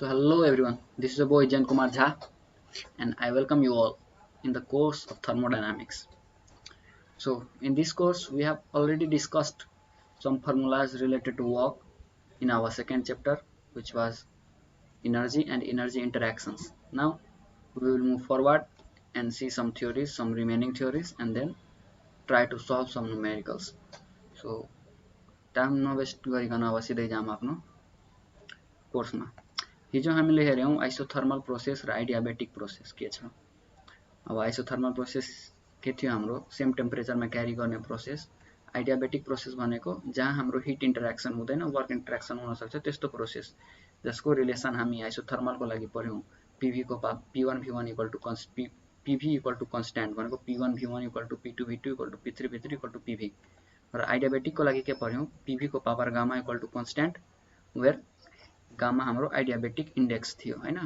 So hello everyone, this is your boy Jan Kumar Jha and I welcome you all in the course of thermodynamics. So in this course we have already discussed some formulas related to work in our second chapter, which was energy and energy interactions. Now we will move forward and see some theories, some remaining theories, and then try to solve some numericals. So time नवेस्ट गरिकन अब सिधै जाम आफ्नो कोर्समा। हिजो हामीले हेर्यौं isothermal process र आइडियाबेटिक process के छ। अब आइसोथर्मल प्रोसेस के थियो, हाम्रो सेम टेम्परेचरमा क्यारी गर्ने प्रोसेस। आइडियाबेटिक प्रोसेस भनेको जहाँ हाम्रो हिट इन्टरेक्सन हुँदैन, वर्क इन्टरेक्सन हुन सक्छ त्यस्तो प्रोसेस, जसको रिलेसन हामी आइसोथर्मलको लागि पढ्यौं। पीभी को P1 V1 equal to PV equal to constant भनेको P1 V1 equal to P2 V2 equal to P3 V3 equal to PV. र आइडियाबेटिक को लागि के पढ्यौं, पीभी को power gamma equal to constant where gamma हाम्रो adiabatic index थियो हैन।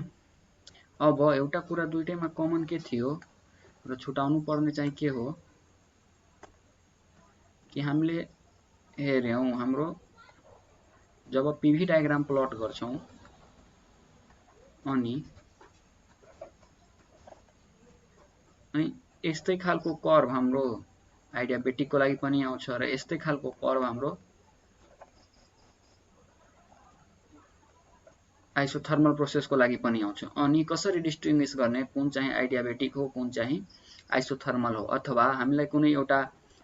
अब एउटा कुरा दुईटैमा कमन के थियो र छुटाउनु पर्ने चाहिँ के हो कि हामीले हेर्यौं हाम्रो जब पीभी डायग्राम प्लट गर्छौं अनि यस्तै खालको कर्भ हाम्रो आइडियाबेटिक को लागि पनि आउँछ र यस्तै खालको कर्भ हाम्रो आइसोथर्मल प्रोसेस को लागि पनि आउँछ। अनि कसरी डिस्टिंग्विश गर्ने कुन चाहिँ आइडियाबेटिक हो कुन चाहिँ आइसोथर्मल हो, अथवा हामीलाई कुनै एउटा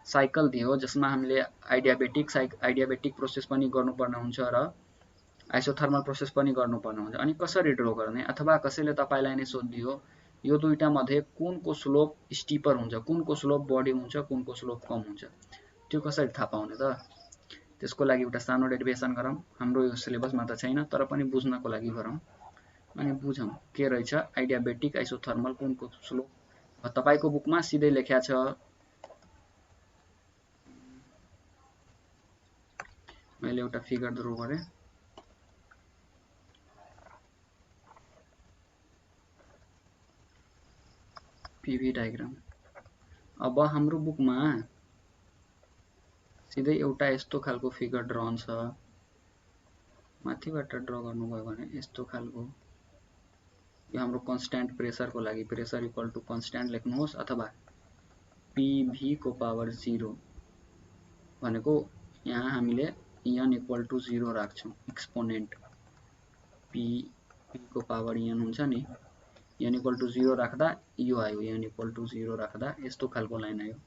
साइकल दियो जसमा हामीले आइडियाबेटिक प्रोसेस पनि गर्नुपर्ने हुन्छ र आइसोथर्मल प्रोसेस पनि गर्नुपर्ने हुन्छ। अनि कसरी ड्रा गर्ने, अथवा कसैले तपाईलाई नै सोधिदियो यो दुईटा मध्ये कुनको स्लोप स्टिपर हुन्छ, कुनको स्लोप बढी हुन्छ, कुनको स्लोप कम हुन्छ, त्यो कसरी थाहा पाउने त। त्यसको लागि एउटा सानो डेरिभेसन गरौँ। हाम्रो यो सिलेबसमा त छैन तर पनि बुझ्नको लागि गरौँ अनि बुझौँ के रहेछ आइडियाबेटिक आइसोथर्मल कुनको स्लोप। तपाईको बुकमा सिधै लेख्या छ, मैले एउटा फिगर ड्रा गरे। पीभी डायग्राम। अब हाम्रो बुकमा सिधै एउटा यस्तो खालको फिगर ड्रन छ, माथिबाट ड्रा गर्नुभयो भने यस्तो खालको। यो हाम्रो कन्स्ट्यान्ट प्रेसर को लागि प्रेसर इक्वल टु कन्स्ट्यान्ट लेख्नुहोस्, अथवा पीभी को पावर 0 भनेको यहाँ हामीले n equal to 0 राख्छौं। Exponent PV को पावर n हुन्छ नि, n इक्वल टु 0 राख्दा यो आयो, n इक्वल टु 0 राख्दा यस्तो खालको लाइन आयो।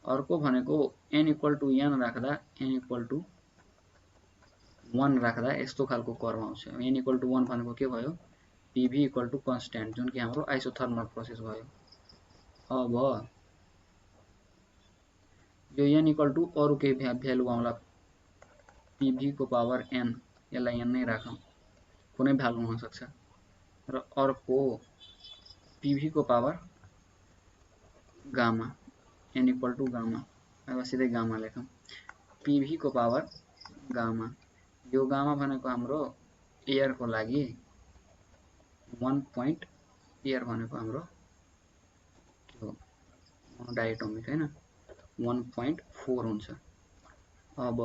अर्को भनेको n इक्वल टु n राख्दा n इक्वल टु 1 राख्दा यस्तो खालको कर्व आउँछ। n इक्वल टु 1 भनेको के भयो, पीभी इक्वल टु कन्स्ट्यान्ट, जुन कि हाम्रो आइसोथर्मल प्रोसेस भयो। अब यो n इक्वल टु अरु केही भ्यालु आउँला, पीभी को पावर n, यसलाई n नै राखौं, कुनै भ्यालु हुन सक्छ। र अर्को पीभी को power gamma, n equal to gamma, अब सिधै गामा लेखौं। पीभी को पावर गामा, यो गामा भनेको हाम्रो एयर को लागि 1 पॉइंट, एयर भनेको हाम्रो के हो डायटोमिक हैन, 1.4 हुन्छ। अब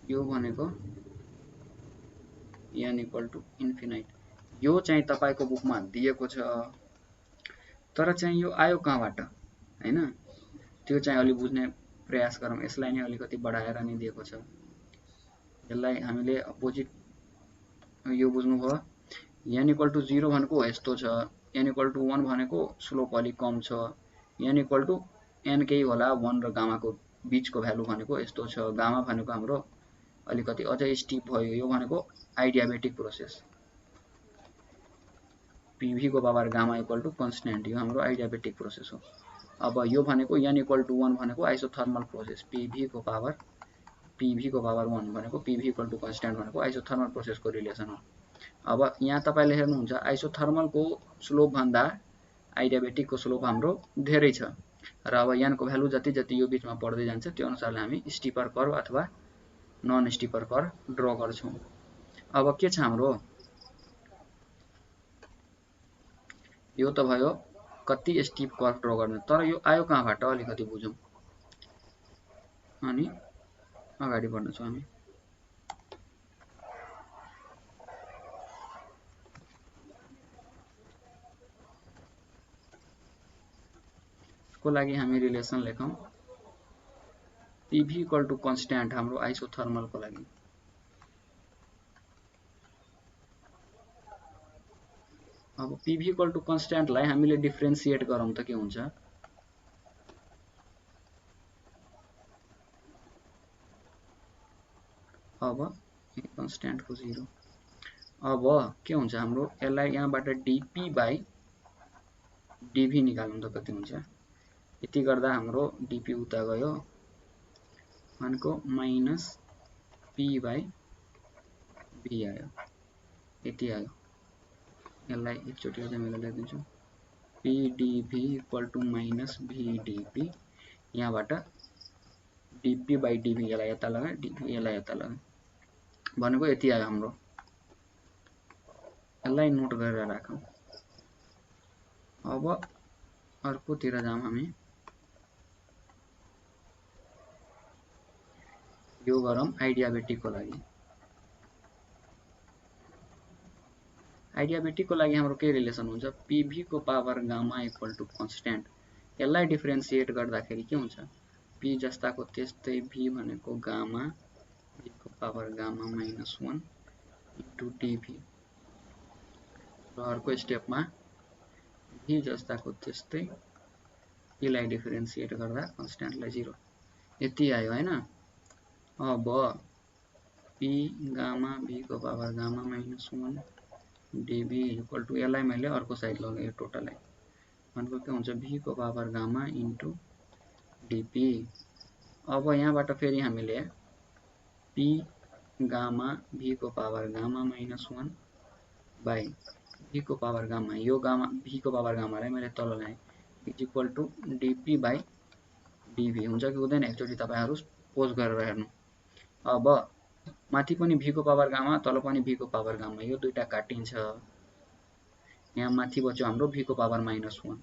यो भनेको n इक्वल टु इन्फिनाइट। यो चाहिँ तपाईको बुकमा दिएको छ, तर चाहिँ यो आयो कहाँबाट हैन, त्यो चाहिँ अलि बुझ्ने प्रयास गरौँ। यसलाई नै अलिकति बढाएर नि दिएको छ, यसलाई हामीले अपोजिट यो बुझ्नुभयो। n इक्वल टु 0 भनेको यस्तो छ, n इक्वल टु 1 भनेको स्लोप अलि कम छ, n इक्वल टु n केही होला 1 र गामा को बीचको भ्यालु भनेको यस्तो छ। गामा भनेको हाम्रो अलिकति अझै स्टिप भयो, यो भनेको आइडियाबेटिक प्रोसेस। पीभी को power gamma equal to constant, यो हाम्रो आइडियाबेटिक प्रोसेस हो। अब यो भनेको n इक्वल टु 1 भनेको आइसोथर्मल प्रोसेस, पीभी को पावर 1 भनेको पीभी इक्वल टु कन्स्ट्यान्ट भनेको आइसोथर्मल प्रोसेस को रिलेसन हो। अब यहाँ तपाईले हेर्नुहुन्छ आइसोथर्मल को स्लोप भन्दा आइडियाबेटिक को स्लोप हाम्रो धेरै छ, र अब n को भ्यालु जति जति यो बीचमा बढ्दै जान्छ त्यो अनुसारले हामी स्टिपर कर्व अथवा नन स्टिपर कर्व ड्रा गर्छौं। अब के छ हाम्रो, यो त भयो कति स्टिप कर्व ड्रा गर्ने, तर यो आयो कहाँबाट अलिकति बुझौं अनि अगाडि बढ्न छौं हामी। यसको लागि हामी रिलेसन लेखौं PV इक्वल टु कन्स्ट्यान्ट हाम्रो आइसोथर्मल को लागि। अब PV इक्वल टु कन्स्ट्यान्ट लाई हामीले डिफरेन्शिएट गरौं त के हुन्छ, अब कन्स्ट्यान्ट को 0। अब के हुन्छ हाम्रो यसलाई यहाँबाट dp बाइ dv निकाल्नु त कति हुन्छ, यति गर्दा हाम्रो dp उता गयो भनेको माइनस p बाइ v आयो, यति आयो। यसलाई एकचोटि अझै मैले लेख्दिन्छु p dv equal to minus v dp, यहाँबाट dp बाइ dv यसलाई यता लगाए dv यसलाई यता लगाए भनेको यति आयो हाम्रो। यसलाई नोट गरेर राखौं। अब अर्कोतिर जाउँ हामी, यो गरौँ आइडियाबेटिक को लागि। आइडियाबेटिक को लागि हाम्रो के रिलेसन हुन्छ, PV को power gamma equal to constant. यसलाई डिफरेन्शिएट गर्दाखेरि के हुन्छ, P जस्ताको त्यस्तै V भनेको गामा, V को power gamma minus 1 into dV, र अर्को स्टेपमा V जस्ताको त्यस्तै P लाई डिफरेन्शिएट गर्दा कन्स्ट्यान्टलाई 0, यति आयो हैन। अब P गामा V को power gamma minus 1 dV equal to, यसलाई मैले अर्को साइड लगाएँ टोटललाई भनेको के हुन्छ V को पावर गामा इन्टु dP। अब यहाँबाट फेरि हामीले P गामा V को power gamma minus 1 by V को पावर गामा, यो गामा V को पावर गामालाई मैले तल ल्याएँ is equal to dP by dV हुन्छ कि हुँदैन, एकचोटि तपाईहरु पोज गरेर हेर्नु। अब माथि पनि V को पावर गामा, तल पनि V को पावर गामा, यो दुईटा काटिन्छ, यहाँ माथि बच्यो हाम्रो V को पावर माइनस 1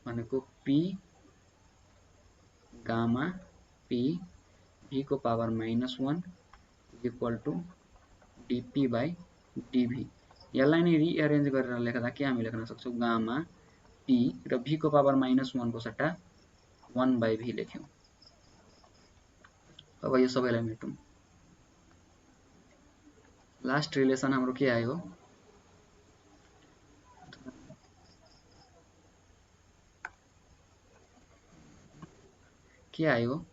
भनेको P गामा P V को power minus 1 equal to dP by dV। यसलाई नै रिअरेन्ज गरेर लेख्दा के हामी लेख्न सक्छौं, गामा P र V को पावर माइनस 1 को सट्टा 1 बाइ V लेख्यौं। अब यो सबैलाई मेटौं। लास्ट रिलेसन हाम्रो के आयो, के आयो,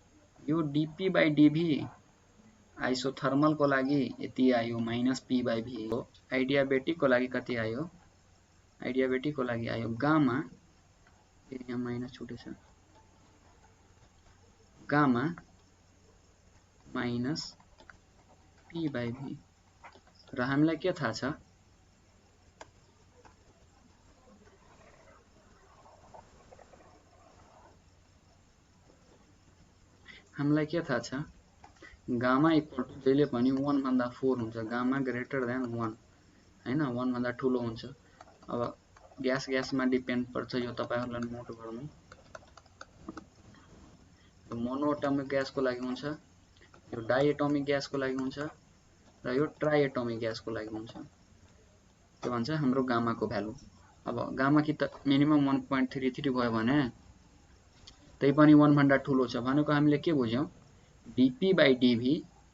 यो dP बाइ dV आइसोथर्मल को लागि यति आयो माइनस P बाइ V हो। आइडियाबेटिक को लागि कति आयो, आइडियाबेटिक को लागि आयो गामा, यहाँ माइनस छुटेछ, gamma minus P by V, र हामीलाई के थाहा छ, हामीलाई के थाहा छ, गामा इक्वल टु जहिले पनि 1 भन्दा 4 हुन्छ, गामा ग्रेटर देन 1 हैन, 1 भन्दा ठूलो हुन्छ। अब ग्यास ग्यासमा डिपेन्ड पर्छ, यो तपाईहरुलाई नोट गर्नु। यो मोनोएटमिक ग्यास को लागि हुन्छ, यो डाइएटमिक ग्यास को लागि हुन्छ, र यो ट्राइएटमिक ग्यास को लागि हुन्छ। के भन्छ हाम्रो गामा को भ्यालु। अब गामा कि त मिनिमम 1.33 भयो भने त्यही पनि 1 भन्दा ठूलो छ भनेको हामीले के बुझ्यौं, dP बाइ dV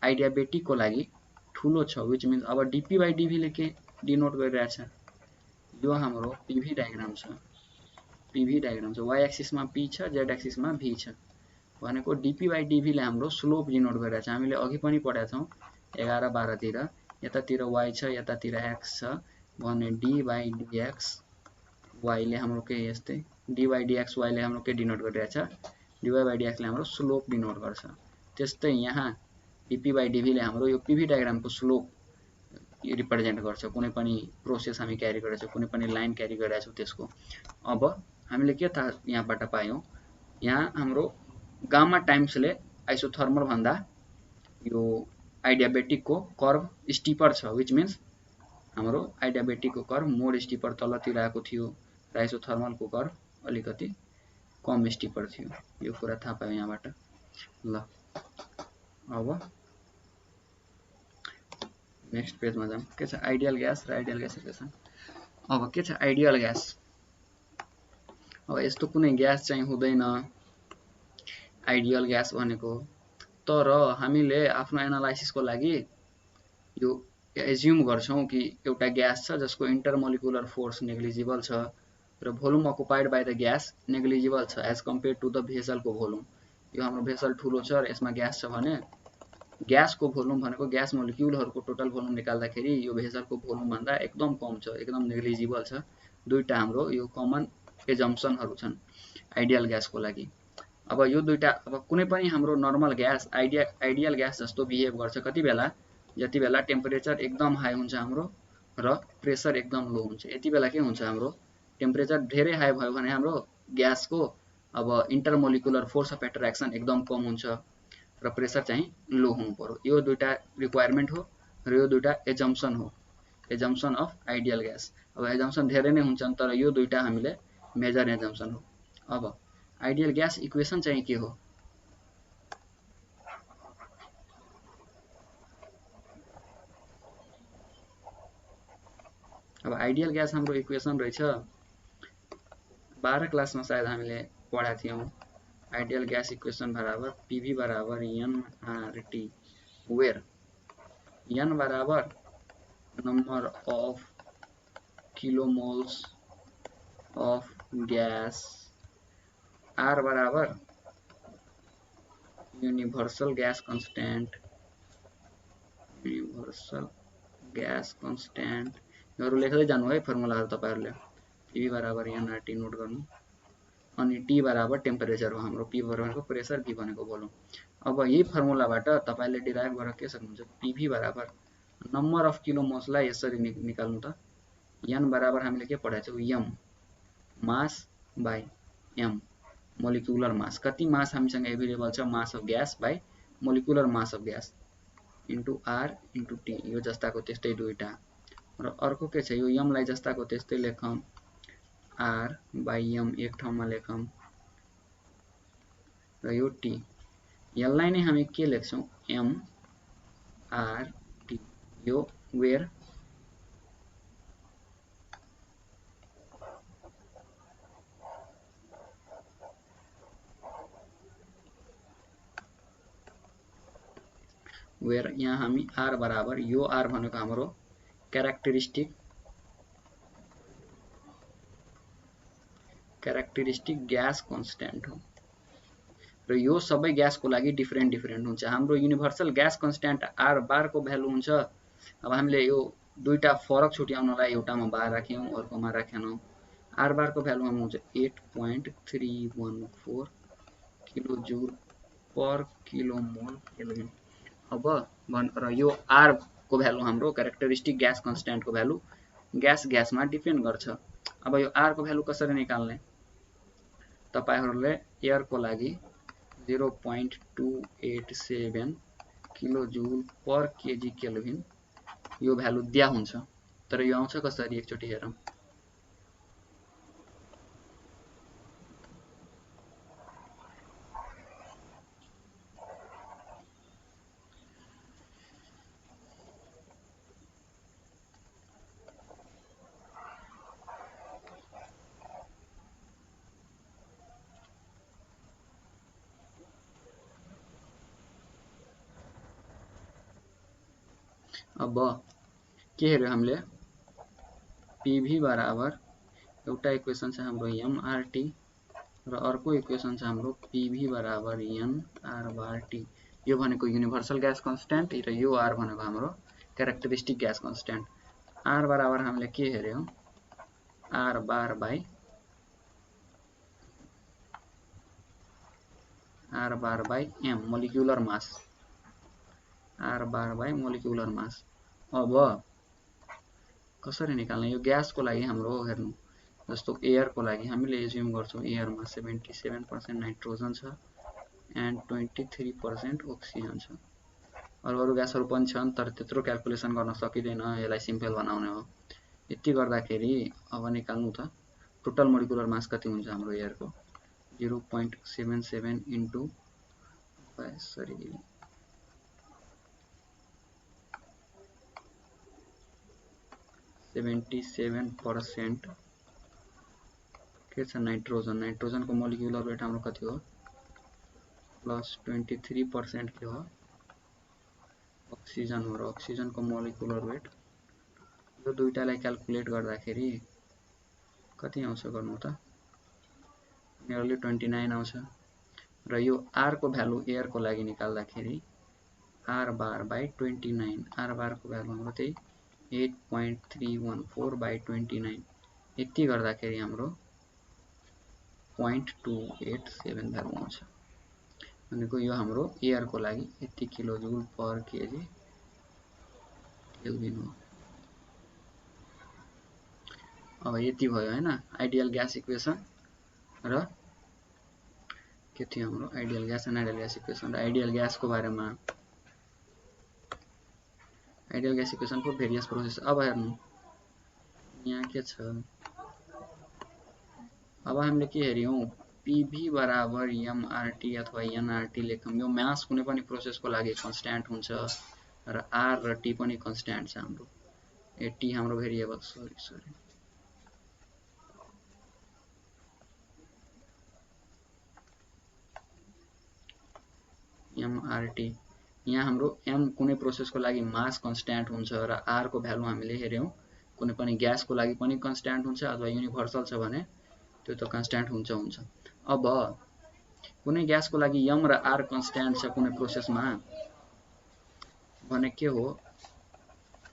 आइडियाबेटिक को लागि ठूलो छ, व्हिच मिन्स अब dP बाइ dV ले के डिनोट गरिरहेछ, यो हाम्रो PV डायग्राम छ, PV डायग्राम छ, y एक्सिस मा P छ, z एक्सिस मा V छ भनेको dP बाइ dV ले हाम्रो स्लोप डिनोट गरिरहेछ। हामीले अघि पनि पढेका छौं 11 12 तिर, यतातिर y छ यतातिर x छ भने d बाइ dx y ले हाम्रो के यस्तै, d बाइ dx y ले हाम्रो के डिनोट गरिरहेछ, dy बाइ dx ले हाम्रो स्लोप डिनोट गर्छ। त्यस्तै यहाँ dP बाइ dV ले हाम्रो यो PV डायग्राम को स्लोप रिप्रेजेन्ट गर्छ, कुनै पनि प्रोसेस हामी क्यारी गरेछौं, कुनै पनि लाइन क्यारी गरेछौं त्यसको। अब हामीले के थाहा यहाँबाट पायौं, यहाँ हाम्रो गामा टाइम्स ले आइसोथर्मल भन्दा यो आइडियाबेटिक को कर्व स्टिपर छ, व्हिच मिन्स हाम्रो आइडियाबेटिक को कर्व मोर स्टिपर तलतिर आएको थियो र आइसोथर्मल को कर्व अलिकति कम स्टिपर थियो। यो कुरा थाहा पायौं यहाँबाट। ल अब नेक्स्ट पेजमा जाउँ। के छ आइडियल ग्यास र आइडियल ग्यासिफिकेसन। अब के छ आइडियल ग्यास, अब यस्तो कुनै ग्यास चाहिँ हुँदैन आइडियल ग्यास भनेको। तर हामीले आफ्नो एनालाइसिसको लागि यो एज्युम गर्छौं कि एउटा ग्यास छ जसको इंटरमोलिकुलर फोर्स नेग्लिजिबल छ र volume occupied by the gas negligible छ एज कम्पेयर टु द भेसलको भोल्युम। यो हाम्रो भेसल ठुलो छ र यसमा ग्यास छ भने ग्यासको भोल्युम भनेको ग्यास मोलिक्युलहरूको टोटल भोल्युम निकाल्दाखेरि यो भेसलको भोल्युम भन्दा एकदम कम छ, एकदम नेग्लिजिबल छ। दुईटा हाम्रो यो कमन एजम्पसनहरू छन् आइडियल ग्यासको लागि। अब यो दुईटा अब कुनै पनि हाम्रो नर्मल ग्यास आइडियल ग्यास जस्तो बिहेभ गर्छ कति बेला, जति बेला टेम्परेचर एकदम हाई हुन्छ हाम्रो र प्रेसर एकदम लो हुन्छ। यति बेला के हुन्छ, हाम्रो टेम्परेचर धेरै हाई भयो भने हाम्रो ग्यासको अब इंटरमोलिकुलर फोर्स अफ एट्र्याक्सन एकदम कम हुन्छ र प्रेसर चाहिँ लो हुनु पर्यो। यो दुईटा रिक्वायरमेन्ट हो र यो दुईटा एजम्पसन हो, एजम्पसन अफ आइडियल ग्यास। अब एजम्पसन धेरै नै हुन्छन् तर यो दुईटा हामीले मेजर एजम्पसन हो। अब आइडियल ग्यास इक्वेसन चाहिँ के हो? अब आइडियल ग्यास हाम्रो इक्वेसन रहेछ 12 क्लासमा सायद हामीले पढाएको थियौं। आइडियल ग्यास इक्वेसन बराबर पीवी बराबर nRT, वेयर n बराबर number of kilomoles of gas, R बराबर universal gas constant, universal gas constant. यो लेख्दै जानु है फर्मुलाहरु तपाईहरुले। पी बराबर nRT नोट गर्नु, अनि T बराबर टेम्परेचर हो हाम्रो, P भनेको प्रेसर, V भनेको भोल्युम। अब यही फर्मुलाबाट तपाईले डिराइभ गरेर के सक्नुहुन्छ, PV बराबर नम्बर अफ किलोमोल्सलाई यसरी निकाल्नु त। n बराबर हामीले के पढाएको छौं, m mass by m molecular mass. कति मास हामीसँग एभाइलेबल छ, mass of gas by molecular mass of gas into r into t। यो जस्ताको त्यस्तै दुईटा। र अर्को के छ, यो m लाई जस्ताको त्यस्तै लेखौं, r बाइ m एक ठाउँमा लेखौं र यो t। यसलाई नै हामी के लेख्छौं, m r t। यो वेयर यहाँ हामी r बराबर, यो r भनेको हाम्रो क्यारेक्टरिस्टिक ग्यास कांस्टेंट हो र यो सबै ग्यासको लागि डिफरेन्ट हुन्छ। हाम्रो युनिभर्सल ग्यास कांस्टेंट r बार को भ्यालु हुन्छ। अब हामीले यो दुईटा फरक छुट्याउनलाई एउटामा बार राख्यौं अर्कोमा राखेनौं। r बार को भ्यालु हुन्छ 8.314 किलो जूल पर किलोमोल केल्भिन। अब र यो r को भ्यालु हाम्रो क्यारेक्टरिस्टिक ग्यास कांस्टेंट को भ्यालु ग्यासमा डिपेन्ड गर्छ। अब यो r को भ्यालु कसरी निकाल्ने, तपाईहरुले एयर को लागि 0.287 किलो जूल पर केजी केल्भिन यो भ्यालु दिया हुन्छ। तर यो आउँछ कसरी एकचोटी हेरौं। अब के हेर्यो हामीले, PV बराबर एउटा इक्वेसन छ हाम्रो mRT र अर्को इक्वेसन छ हाम्रो PV बराबर nR/T। यो भनेको युनिभर्सल ग्यास कांस्टेंट र यो R भनेको हाम्रो क्यारेक्टरिस्टिक ग्यास कांस्टेंट। R बराबर हामीले के हेर्यौं, R bar by m molecular mass, R bar by molecular mass. अब कसरी निकाल्ने, यो ग्यास को लागि हाम्रो हेर्नु, जस्तो एयर को लागि हामीले एज्युम गर्छौं एयरमा 77% नाइट्रोजन छ एन्ड 23% ऑक्सिजन छ। अरु ग्यासहरु पनि छन् तर त्यत्रो क्याल्कुलेसन गर्न सकिदैन, यसलाई सिम्पल बनाउने हो। यति गर्दाखेरि अब निकाल्नु त टोटल मोलिकुलर मास कति हुन्छ हाम्रो एयर को, 0.77 इन्टु 77% के छ नाइट्रोजन। नाइट्रोजन को मोलिकुलर वेट हाम्रो कति हो, प्लस 23% के हो अक्सिजन हो र अक्सिजनको मोलिकुलर वेट यो दुईटालाई क्याल्कुलेट गर्दाखेरि कति आउँछ गर्नु त नियरली 29 आउँछ र यो r को भ्यालु एयर को लागि निकाल्दाखेरि r बार बाई 29 r बार को भ्यालु हाम्रो त्यही 8.314 बाई 29 यति गर्दाखेरि हाम्रो 0.287 भ्यालु आउँछ भनेको यो हाम्रो एयर को लागि यति किलो जुल पर केजी केल्भिन हो। अब यति भयो हैन आइडियल ग्यास इक्वेसन र के थियो हाम्रो ideal gas and ideal gas equation र आइडियल ग्यास को बारेमा आइडियल ग्यास इक्वेसन को भेरियस प्रोसेस। अब हेर्नु यहाँ के छ अब हामीले के हेर्यौं पीभी बराबर एमआरटी अथवा एनआरटी लेखौं यो मास कुनै पनि प्रोसेस को लागि कन्स्ट्यान्ट हुन्छ र आर र टी पनि कन्स्ट्यान्ट छ हाम्रो ए टी हाम्रो भेरिएबल सरी एमआरटी यहाँ हाम्रो एम कुनै प्रोसेस को लागि मास कन्स्ट्यान्ट हुन्छ र आर को भ्यालु हामीले हेर्यौं कुनै पनि ग्यास को लागि पनि कन्स्ट्यान्ट हुन्छ अथवा युनिभर्सल छ भने त्यो त कन्स्ट्यान्ट हुन्छ। अब कुनै ग्यास को लागि एम र आर कन्स्ट्यान्ट छ कुनै प्रोसेसमा भने के हो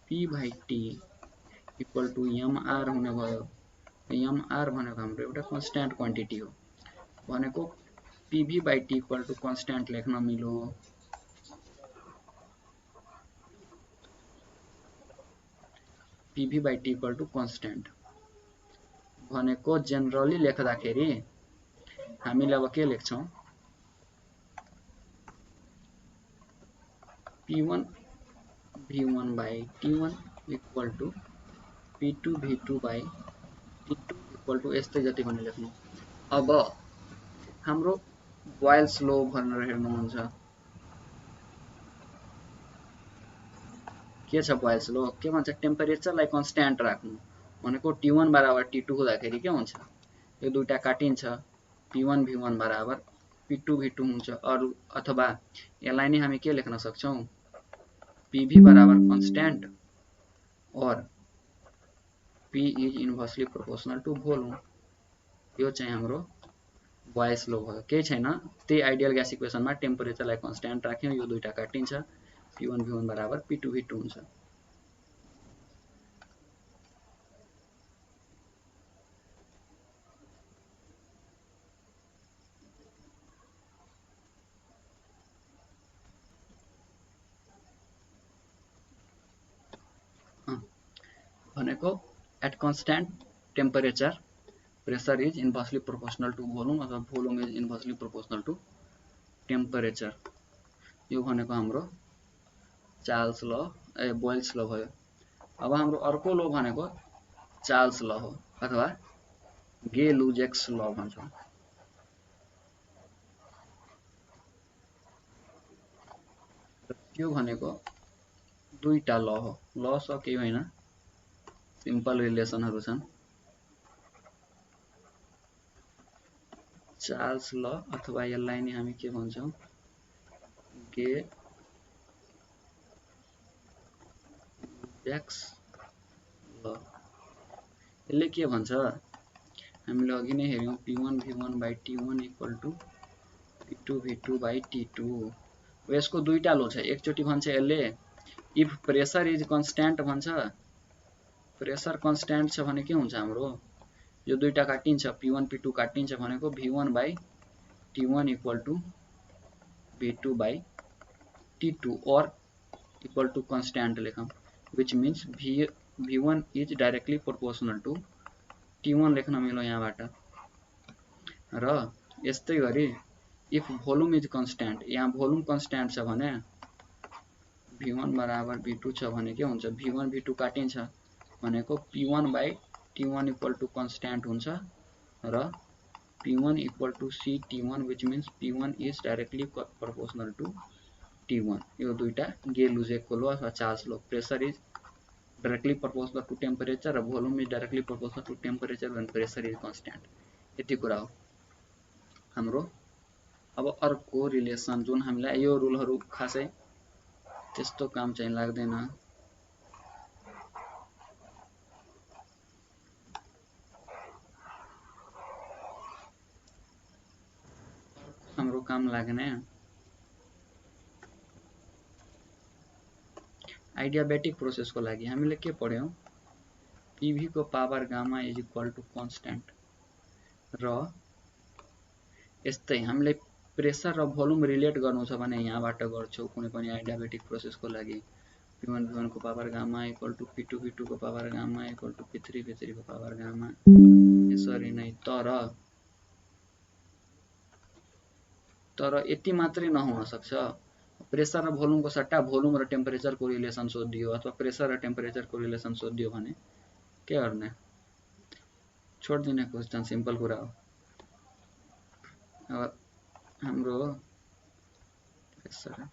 पी भाइ टी इक्वल टु एमआर हुने भयो एमआर भनेको हाम्रो एउटा कन्स्ट्यान्ट क्वान्टिटी हो भनेको PV by T equal to constant लेख्न मिलो PV by T equal to constant भनेको जेनरली लेख्दाखेरि हामीले अब के लेख्छौं P1 V1 by T1 equal to P2 V2 by T2 equal to यस्तै जति भने लेख्नु। अब हाम्रो बोयल्स लो भनेर हेर्नुहुन्छ के छ बोयल्स लो के भन्छ टेम्परेचरलाई कन्स्ट्यान्ट राख्नु भनेको T1 बराबर T2 हुँदाखेरि के हुन्छ यो दुईटा काटिन्छ P1 V1 बराबर P2 V2 हुन्छ अरु अथवा यसलाई नै हामी के लेख्न सक्छौं PV बराबर कन्स्ट्यान्ट और P is inversely proportional to volume यो चाहिँ हाम्रो बोयल्स लो भयो केही छैन त्यही आइडियल ग्यास इक्वेसनमा टेम्परेचरलाई कन्स्ट्यान्ट राख्यौं यो दुईटा काटिन्छ P1 V1 बराबर P2 V2 हुन्छ। भनेको at constant temperature pressure is inversely proportional to volume अथवा volume is inversely proportional to temperature यो भनेको हाम्रो चार्ल्स ल बोयल्स ल भयो। अब हाम्रो अर्को लो भनेको चार्ल्स ल हो अथवा गे-लुजेक्स ल भन्छौं। यो भनेको दुईटा ल हो ल स के होइन सिम्पल रिलेसनहरु छन् चार्ल्स ल अथवा यसलाई नै हामी के भन्छौं गे-लुजेक्स ल यसले के भन्छ हामीले अघि नै हेर्यौं P1 V1 by T1 equal to P2 V2 by T2 यसको दुईटा लो छ एकचोटी भन्छ यसले इफ प्रेशर इज कन्स्ट्यान्ट भन्छ प्रेशर कन्स्ट्यान्ट छ भने के हुन्छ हाम्रो यो दुईटा काटिन्छ P1 P2 काटिन्छ भनेको V1 by T1 equal to V2 by T2 or equal to constant लेखौं which means V1 is directly proportional to T1 लेख्न मिलो यहाँबाट र यस्तै गरी if volume is constant यहाँ volume constant छ भने V1 बराबर V2 छ भने के हुन्छ V1 V2 काटिन्छ भनेको P1 by T1 equal to constant हुन्छ र P1 equal to CT1 which means P1 is directly proportional to T1 यो दुईटा गे-लुजेक को लो अथवा Charles low pressure is directly proportional to temperature र volume is directly proportional to temperature when pressure is constant यति कुरा हो हाम्रो अब अर्को रिलेसन जुन हामीलाई यो रुलहरु खासै त्यस्तो काम चाहिँ लाग्दैन। हाम्रो काम लाग्ने आइडियाबेटिक प्रोसेसको लागि हामीले के पढ्यौं, पीभी को power gamma is equal to constant र यस्तै हामीले प्रेसर र भोल्युम रिलेट गर्नु छ भने यहाँबाट गर्छौ कुनै पनि आइडियाबेटिक प्रोसेसको लागि P1 V1 को power gamma equal to P2 V2 को power gamma equal to P3 V3 को पावर गामा यसरी नै। तर यति मात्रै नहुन सक्छ, प्रेसर र भोल्युमको सट्टा भोल्युम र टेम्परेचरको रिलेसन सोधियो अथवा प्रेसर र टेम्परेचरको रिलेसन सोधियो भने के गर्ने, छोड्दिने क्वेशन, सिम्पल कुरा हो। अब हाम्रो प्रेसर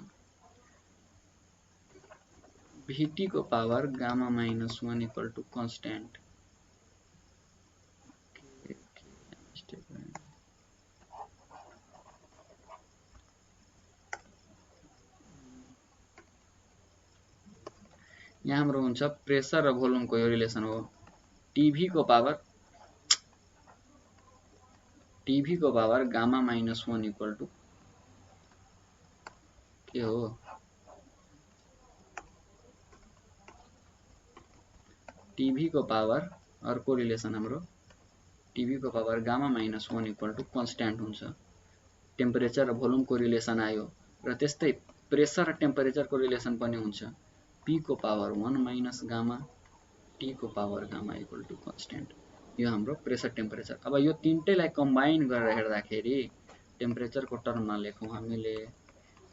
Vt को power gamma minus 1 equal to constant, यहाँ हाम्रो हुन्छ प्रेसर र भोल्युमको यो रिलेसन हो। टिभी को power gamma minus 1 equal to के हो, टिभी को पावर अर्को रिलेसन हाम्रो टिभी को power gamma minus 1 equal to constant हुन्छ। टेम्परेचर र भोल्युमको रिलेसन आयो र त्यस्तै प्रेसर र टेम्परेचरको रिलेसन पनि हुन्छ। P को पावर 1 माइनस गामा, T को power gamma equal to constant, यो हाम्रो प्रेसर टेम्परेचर। अब यो तीनटैलाई कम्बाइन गरेर हेर्दाखेरि टेम्परेचरको टर्ममा लेखौं हामीले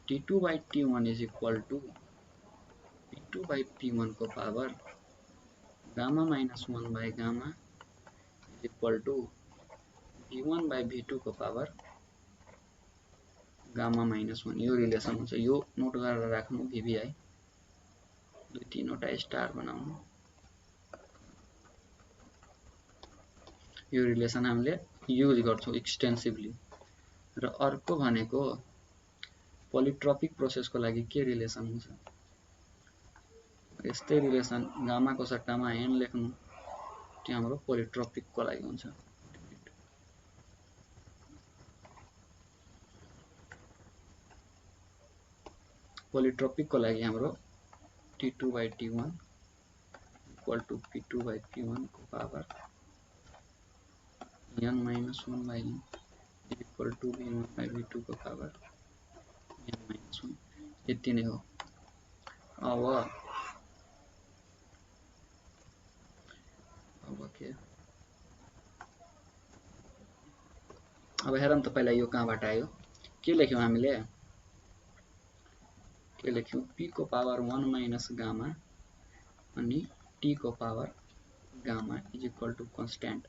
T2/T1 is equal to P2/P1 को power gamma minus 1 by gamma is equal to V1/V2 को पावर गामा माइनस 1, यो रिलेसन हुन्छ। यो नोट गरेर राख्नु, VBI 2-3 वटा स्टार बनाउनु। यो रिलेसन हामीले युज गर्छौं एक्सटेन्सिभली। र अर्को भनेको पोलिट्रोपिक प्रोसेसको लागि के रिलेसन हुन्छ, यस्तै रिलेसन गामा को सट्टामा n लेख्नु, त्यो हाम्रो पोलिट्रोपिक को लागि हुन्छ। पोलिट्रोपिक को लागि हाम्रो T2/T1 इक्वल टु P2/P1 को power n minus 1 by n equal to V1/V2 को पावर n माइनस 1, यति नै हो। अब हेरौँ त पहिला यो कहाँबाट आयो, के लेख्यौं हामीले, के लेख्यौं, P को पावर 1 माइनस गामा अनि T को power gamma is equal to constant.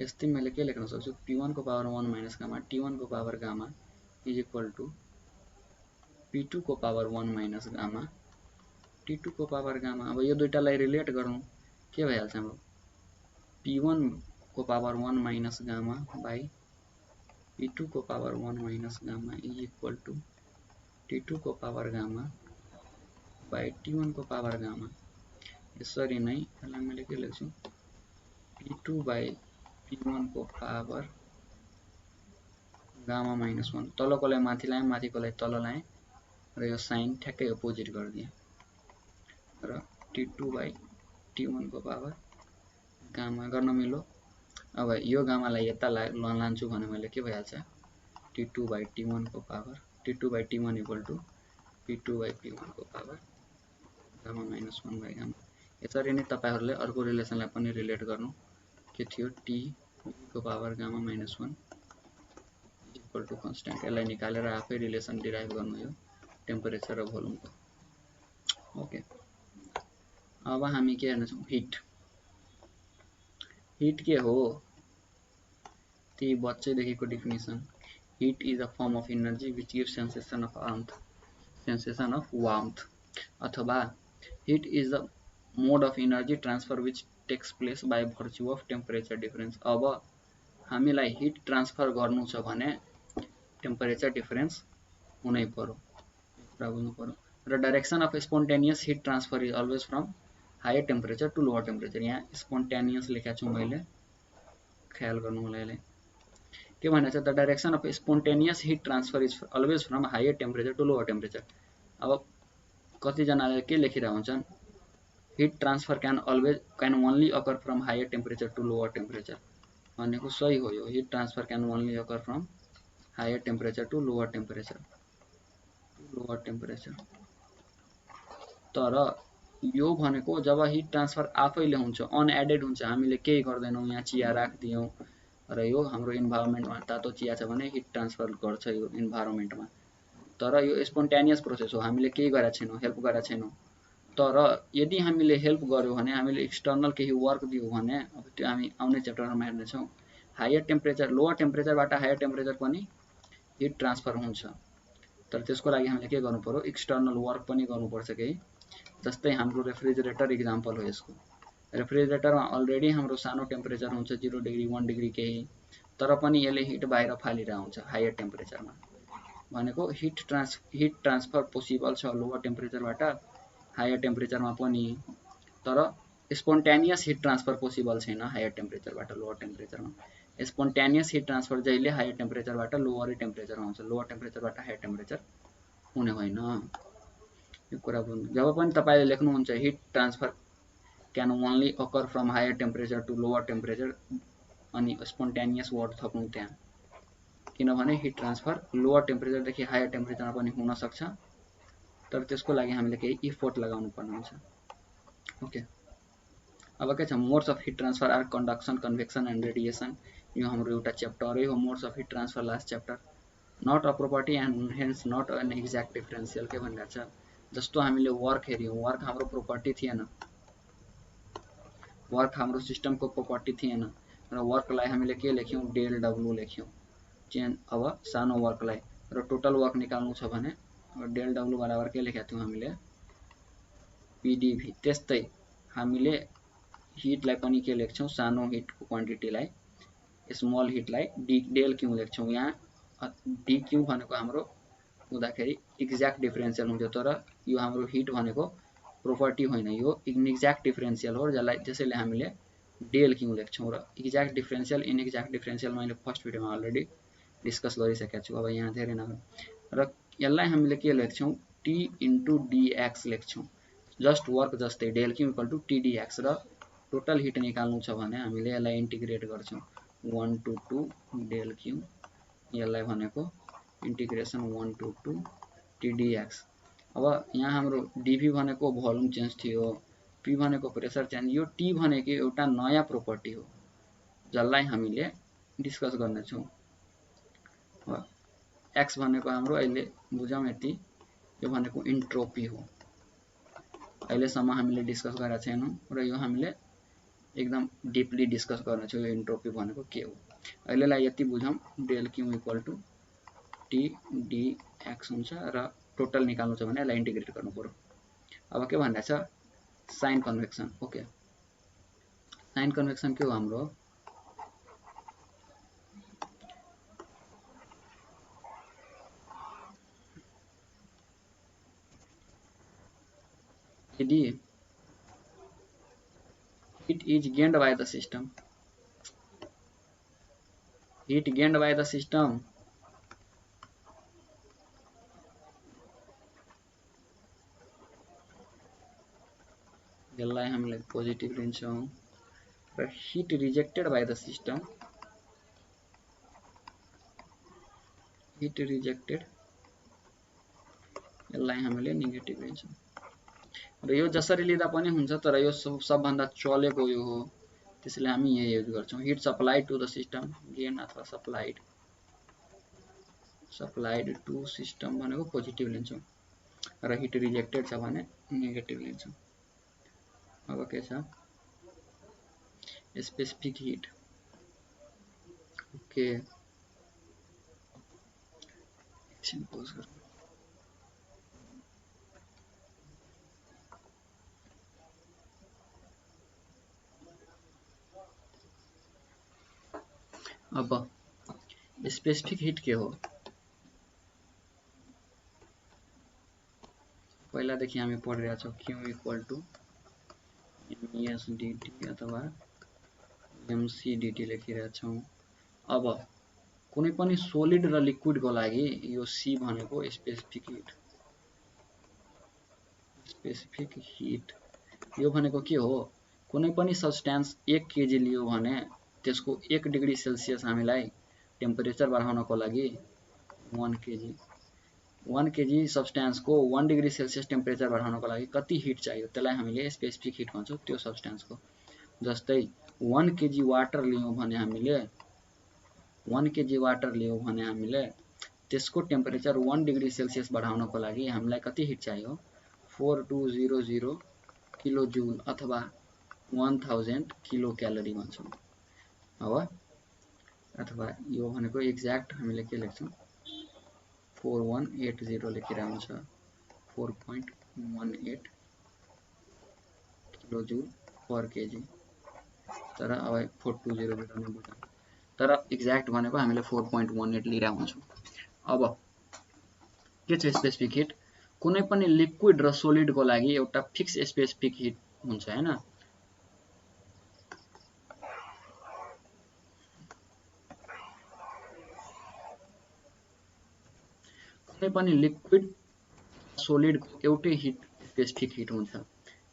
यस्तै मैले के लेख्न सक्छु, P1 को पावर 1 माइनस गामा, T1 को power gamma is equal to P2 को पावर 1 माइनस गामा, T2 को पावर गामा। अब यो दुईटालाई रिलेट गरौँ, के भइहाल्छ हाम्रो, P1 को power 1 minus gamma by P2 को power 1 minus gamma is equal to T2 को पावर गामा बाई T1 को पावर गामा। यसरी नै यसलाई मैले के लेख्छु, P2/P1 को पावर गामा माइनस 1, तलकोलाई माथि लाएँ, माथिकोलाई तल लाएँ र यो साइन ठ्याक्कै अपोजिट गरिदिएँ र T2/T1 को पावर गामा गर्न मिलो। अब यो गामालाई यता लान्छु भने मैले के भइहाल्छ, T2/T1 को power T2/T1 equal to P2/P1 को power gamma minus 1 by gamma. यसरी नै तपाईहरुले अर्को रिलेसनलाई पनि रिलेट गर्नु, के थियो, T को power gamma minus 1 equal to constant. यसलाई निकालेर आफै रिलेसन डिराइभ गर्नु यो टेम्परेचर र भोल्युमको। ओके, अब हामी के हेर्नेछौँ, हिट। हिट के हो, त्यही बच्चैदेखिको definition, heat is a form of energy which gives sensation of warmth, अथवा heat is the mode of energy transfer which takes place by virtue of temperature difference। अब हामीलाई हिट ट्रान्सफर गर्नु छ भने temperature difference हुनै पर्यो, कुरा बुझ्नु पर्यो। र direction of spontaneous heat transfer is always from higher temperature to lower temperature. यहाँ स्पोन्टेनियस लेखेको छु मैले, ख्याल गर्नु होला यसलाई। के भनेको छ, the direction of spontaneous heat transfer is always from higher temperature to lower temperature. अब कतिजनाले के लेखिरहेको हुन्छन्, heat transfer can only occur from higher temperature to lower temperature भनेको सही हो। यो heat transfer can only occur from higher temperature to lower temperature, तर यो भनेको जब हिट ट्रान्सफर आफैले हुन्छ, अनएडेड हुन्छ, हामीले केही गर्दैनौँ, यहाँ चिया राखिदियौँ र यो हाम्रो इन्भाइरोमेन्टमा तातो चिया छ भने हिट ट्रान्सफर गर्छ यो इन्भाइरोमेन्टमा। तर यो स्पोन्टेनियस प्रोसेस हो, हामीले केही गरेका छैनौँ, हेल्प गरेका छैनौँ। तर यदि हामीले हेल्प गर्यो भने, हामीले एक्सटर्नल केही वर्क दियो भने, अब त्यो हामी आउने च्याप्टरमा हेर्नेछौँ, हायर टेम्परेचर लोवर टेम्परेचरबाट हायर टेम्परेचर पनि हिट ट्रान्सफर हुन्छ। तर त्यसको लागि हामीले के गर्नु पर्यो, एक्सटर्नल वर्क पनि गर्नुपर्छ केही। जस्तै हाम्रो रेफ्रिजरेटर इक्जाम्पल हो यसको। रेफ्रिजरेटरमा अलरेडी हाम्रो सानो टेम्परेचर हुन्छ, 0 डिग्री 1 डिग्री केही, तर पनि यसले हिट बाहिर फालिरहेको हुन्छ हायर टेम्परेचरमा। भनेको हिट ट्रान्सफर पोसिबल छ लोवर टेम्परेचरबाट हायर टेम्परेचरमा पनि, तर स्पोन्टेनियस हिट ट्रान्सफर पोसिबल छैन हायर टेम्परेचरबाट लोवर टेम्परेचरमा। स्पोन्टेनियस हिट ट्रान्सफर जहिले हायर टेम्परेचरबाट लोवर टेम्परेचरमा हुन्छ, लोवर टेम्परेचरबाट हायर टेम्परेचर हुने होइन। यो कुरा बुझ्नु। जब पनि तपाईले लेख्नुहुन्छ heat transfer can only occur from higher temperature to lower temperature, अनि स्पोन्टेनियस वर्ड थप्नु त्यहाँ, किनभने हिट ट्रान्सफर लोवर टेम्परेचरदेखि हायर टेम्परेचरमा पनि हुन सक्छ, तर त्यसको लागि हामीले केही इफोर्ट लगाउनु पर्ने हुन्छ। ओके, अब के छ, modes of heat transfer are conduction, convection and radiation. यो हाम्रो एउटा च्याप्टरै हो, modes of heat transfer, last chapter. Not a property and hence not an exact differential. के भनिरहेको छ, जस्तो हामीले वर्क हेऱ्यौँ, वर्क हाम्रो प्रोपर्टी थिएन, वर्क हाम्रो सिस्टमको प्रोपर्टी थिएन, र वर्कलाई हामीले के लेख्यौँ, डेल डब्लु लेख्यौँ चेन्ज। अब सानो वर्कलाई र टोटल वर्क निकाल्नु छ भने डेल डब्लु बराबर के लेखेका थियौँ हामीले, पिडिभी। त्यस्तै हामीले हिटलाई पनि के लेख्छौँ, सानो हिटको क्वान्टिटीलाई, स्मल हिटलाई डेल क्यू लेख्छौँ। यहाँ डी क्यू भनेको हाम्रो हुँदाखेरि एक्ज्याक्ट डिफरेन्सियल हुन्थ्यो, तर यो हाम्रो हिट भनेको प्रोपर्टी होइन, यो इनएक्ज्याक्ट डिफरेन्सियल हो, जसैले हामीले डेल क्यू लेख्छौँ। र एक्ज्याक्ट डिफरेन्सियल इनएक्ज्याक्ट डिफरेन्सियल मैले फर्स्ट भिडियोमा अलरेडी डिस्कस गरिसकेको छु, अब यहाँ धेरै नगरौँ। र यसलाई हामीले के लेख्छौँ, टी इन्टु डिएक्स लेख्छौँ, जस्ट वर्क जस्तै, डेल क्यू इक्वल टु टिडिएक्स। र टोटल हिट निकाल्नु छ भने हामीले यसलाई इन्टिग्रेट गर्छौँ, 1 to 2 डेल क्यू, यसलाई भनेको इन्टिग्रेसन 1 to 2 टिडिएक्स। अब यहाँ हाम्रो डिभी भनेको भोल्युम चेन्ज थियो, पी भनेको प्रेसर चेन्ज, यो टी भनेको एउटा नयाँ प्रोपर्टी हो जसलाई हामीले डिस्कस गर्नेछौँ। एक्स भनेको हाम्रो अहिले बुझौँ यति, यो भनेको इन्ट्रोपी हो, अहिलेसम्म हामीले डिस्कस गरेका छैनौँ, र यो हामीले एकदम डिपली डिस्कस गर्नेछौँ यो इन्ट्रोपी भनेको के हो। अहिलेलाई यति बुझौँ, del Q equal to T dx हुन्छ, र टोटल निकाल्नु छ भने यसलाई इन्टिग्रेट गर्नु पर्यो। अब के भनिरहेछ, sign convention. Okay, sign convention के हो हाम्रो, यदि heat is gained by the system, heat gained by the system यसलाई हामीले पोजिटिभ लिन्छौँ, र heat rejected by the system, heat rejected यसलाई हामीले नेगेटिभ लिन्छौँ। र यो जसरी लिँदा पनि हुन्छ, तर यो सबभन्दा चलेको यो हो, त्यसैले हामी यही युज गर्छौँ। Heat supplied to the system, gain अथवा सप्लाइड टु सिस्टम भनेको पोजिटिभ लिन्छौँ, र हिट रिजेक्टेड छ भने नेगेटिभ लिन्छौँ। अब के छ, स्पेसिफिक हिट। ओके, एकछिन पोज गरौँ। अब स्पेसिफिक हिट के हो, पहिलादेखि हामी पढिरहेका छौँ Q equal to MES dt अथवा MC dt लेखिरहेका छौँ। अब कुनै पनि सोलिड र लिक्विडको लागि यो C भनेको स्पेसिफिक हिट यो भनेको के हो? कुनै पनि सब्स्टेन्स 1 kg लियो भने त्यसको 1 डिग्री सेल्सियस हामीलाई टेम्परेचर बढाउनको लागि 1 kg सब्स्टेन्सको 1 डिग्री सेल्सियस टेम्परेचर बढाउनको लागि कति हिट चाहियो त्यसलाई हामीले स्पेसिफिक हिट भन्छौँ त्यो सब्स्टेन्सको। जस्तै 1 kg वाटर लियौँ भने हामीले त्यसको टेम्परेचर 1 डिग्री सेल्सियस बढाउनको लागि हामीलाई कति हिट चाहियो? 4200 किलो जूल अथवा 1000 किलो क्यालोरी भन्छौँ। अब अथवा यो भनेको एक्ज्याक्ट हामीले के लेख्छौँ 4180 लेखेर हुन्छ 4.18 किलो जूल पर केजी। तर अब 4200 नै बुझौँ, तर एक्ज्याक्ट भनेको हामीले 4.18 लिएर हुन्छौँ। अब के छ स्पेसिफिक हिट? कुनै पनि लिक्विड र सोलिडको लागि एउटा फिक्स स्पेसिफिक हिट हुन्छ हैन। कुनै पनि लिक्विड सोलिडको एउटै हिट स्पेसिफिक हिट हुन्छ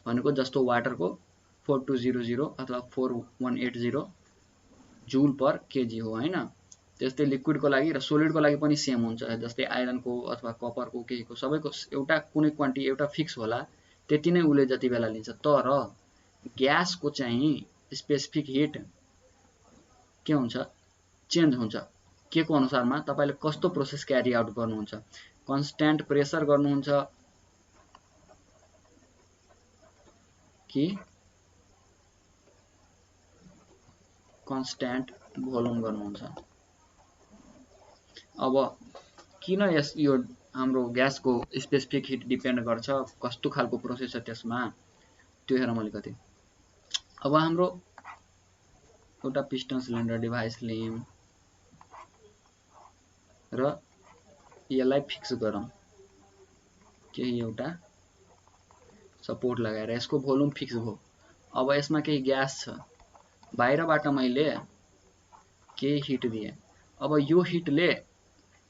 भनेको जस्तो वाटरको 4200 अथवा 4180 जूल पर केजी हो हैन। त्यस्तै लिक्विडको लागि र सोलिडको लागि पनि सेम हुन्छ। जस्तै आइरनको अथवा कपरको केहीको सबैको एउटा कुनै क्वान्टिटी एउटा फिक्स होला त्यति नै उले जति बेला लिन्छ। तर ग्यासको चाहिँ स्पेसिफिक हिट के हुन्छ? चेन्ज हुन्छ। के को अनुसारमा? तपाईले कस्तो प्रोसेस क्यारी आउट गर्नुहुन्छ? कन्स्ट्यान्ट प्रेसर गर्नुहुन्छ कि कन्स्ट्यान्ट भोल्युम गर्नुहुन्छ? अब किन यो हाम्रो ग्यासको स्पेसिफिक हिट डिपेन्ड गर्छ कस्तो खालको प्रोसेस छ त्यसमा त्यो हेरौँ अलिकति। अब हाम्रो एउटा पिस्टन सिलिन्डर डिभाइस लियौँ र यसलाई फिक्स गरौँ केही एउटा सपोर्ट लगाएर यसको भोल्युम फिक्स भयो। अब यसमा केही ग्यास छ, बाहिरबाट मैले केही हिट दिएँ। अब यो हिटले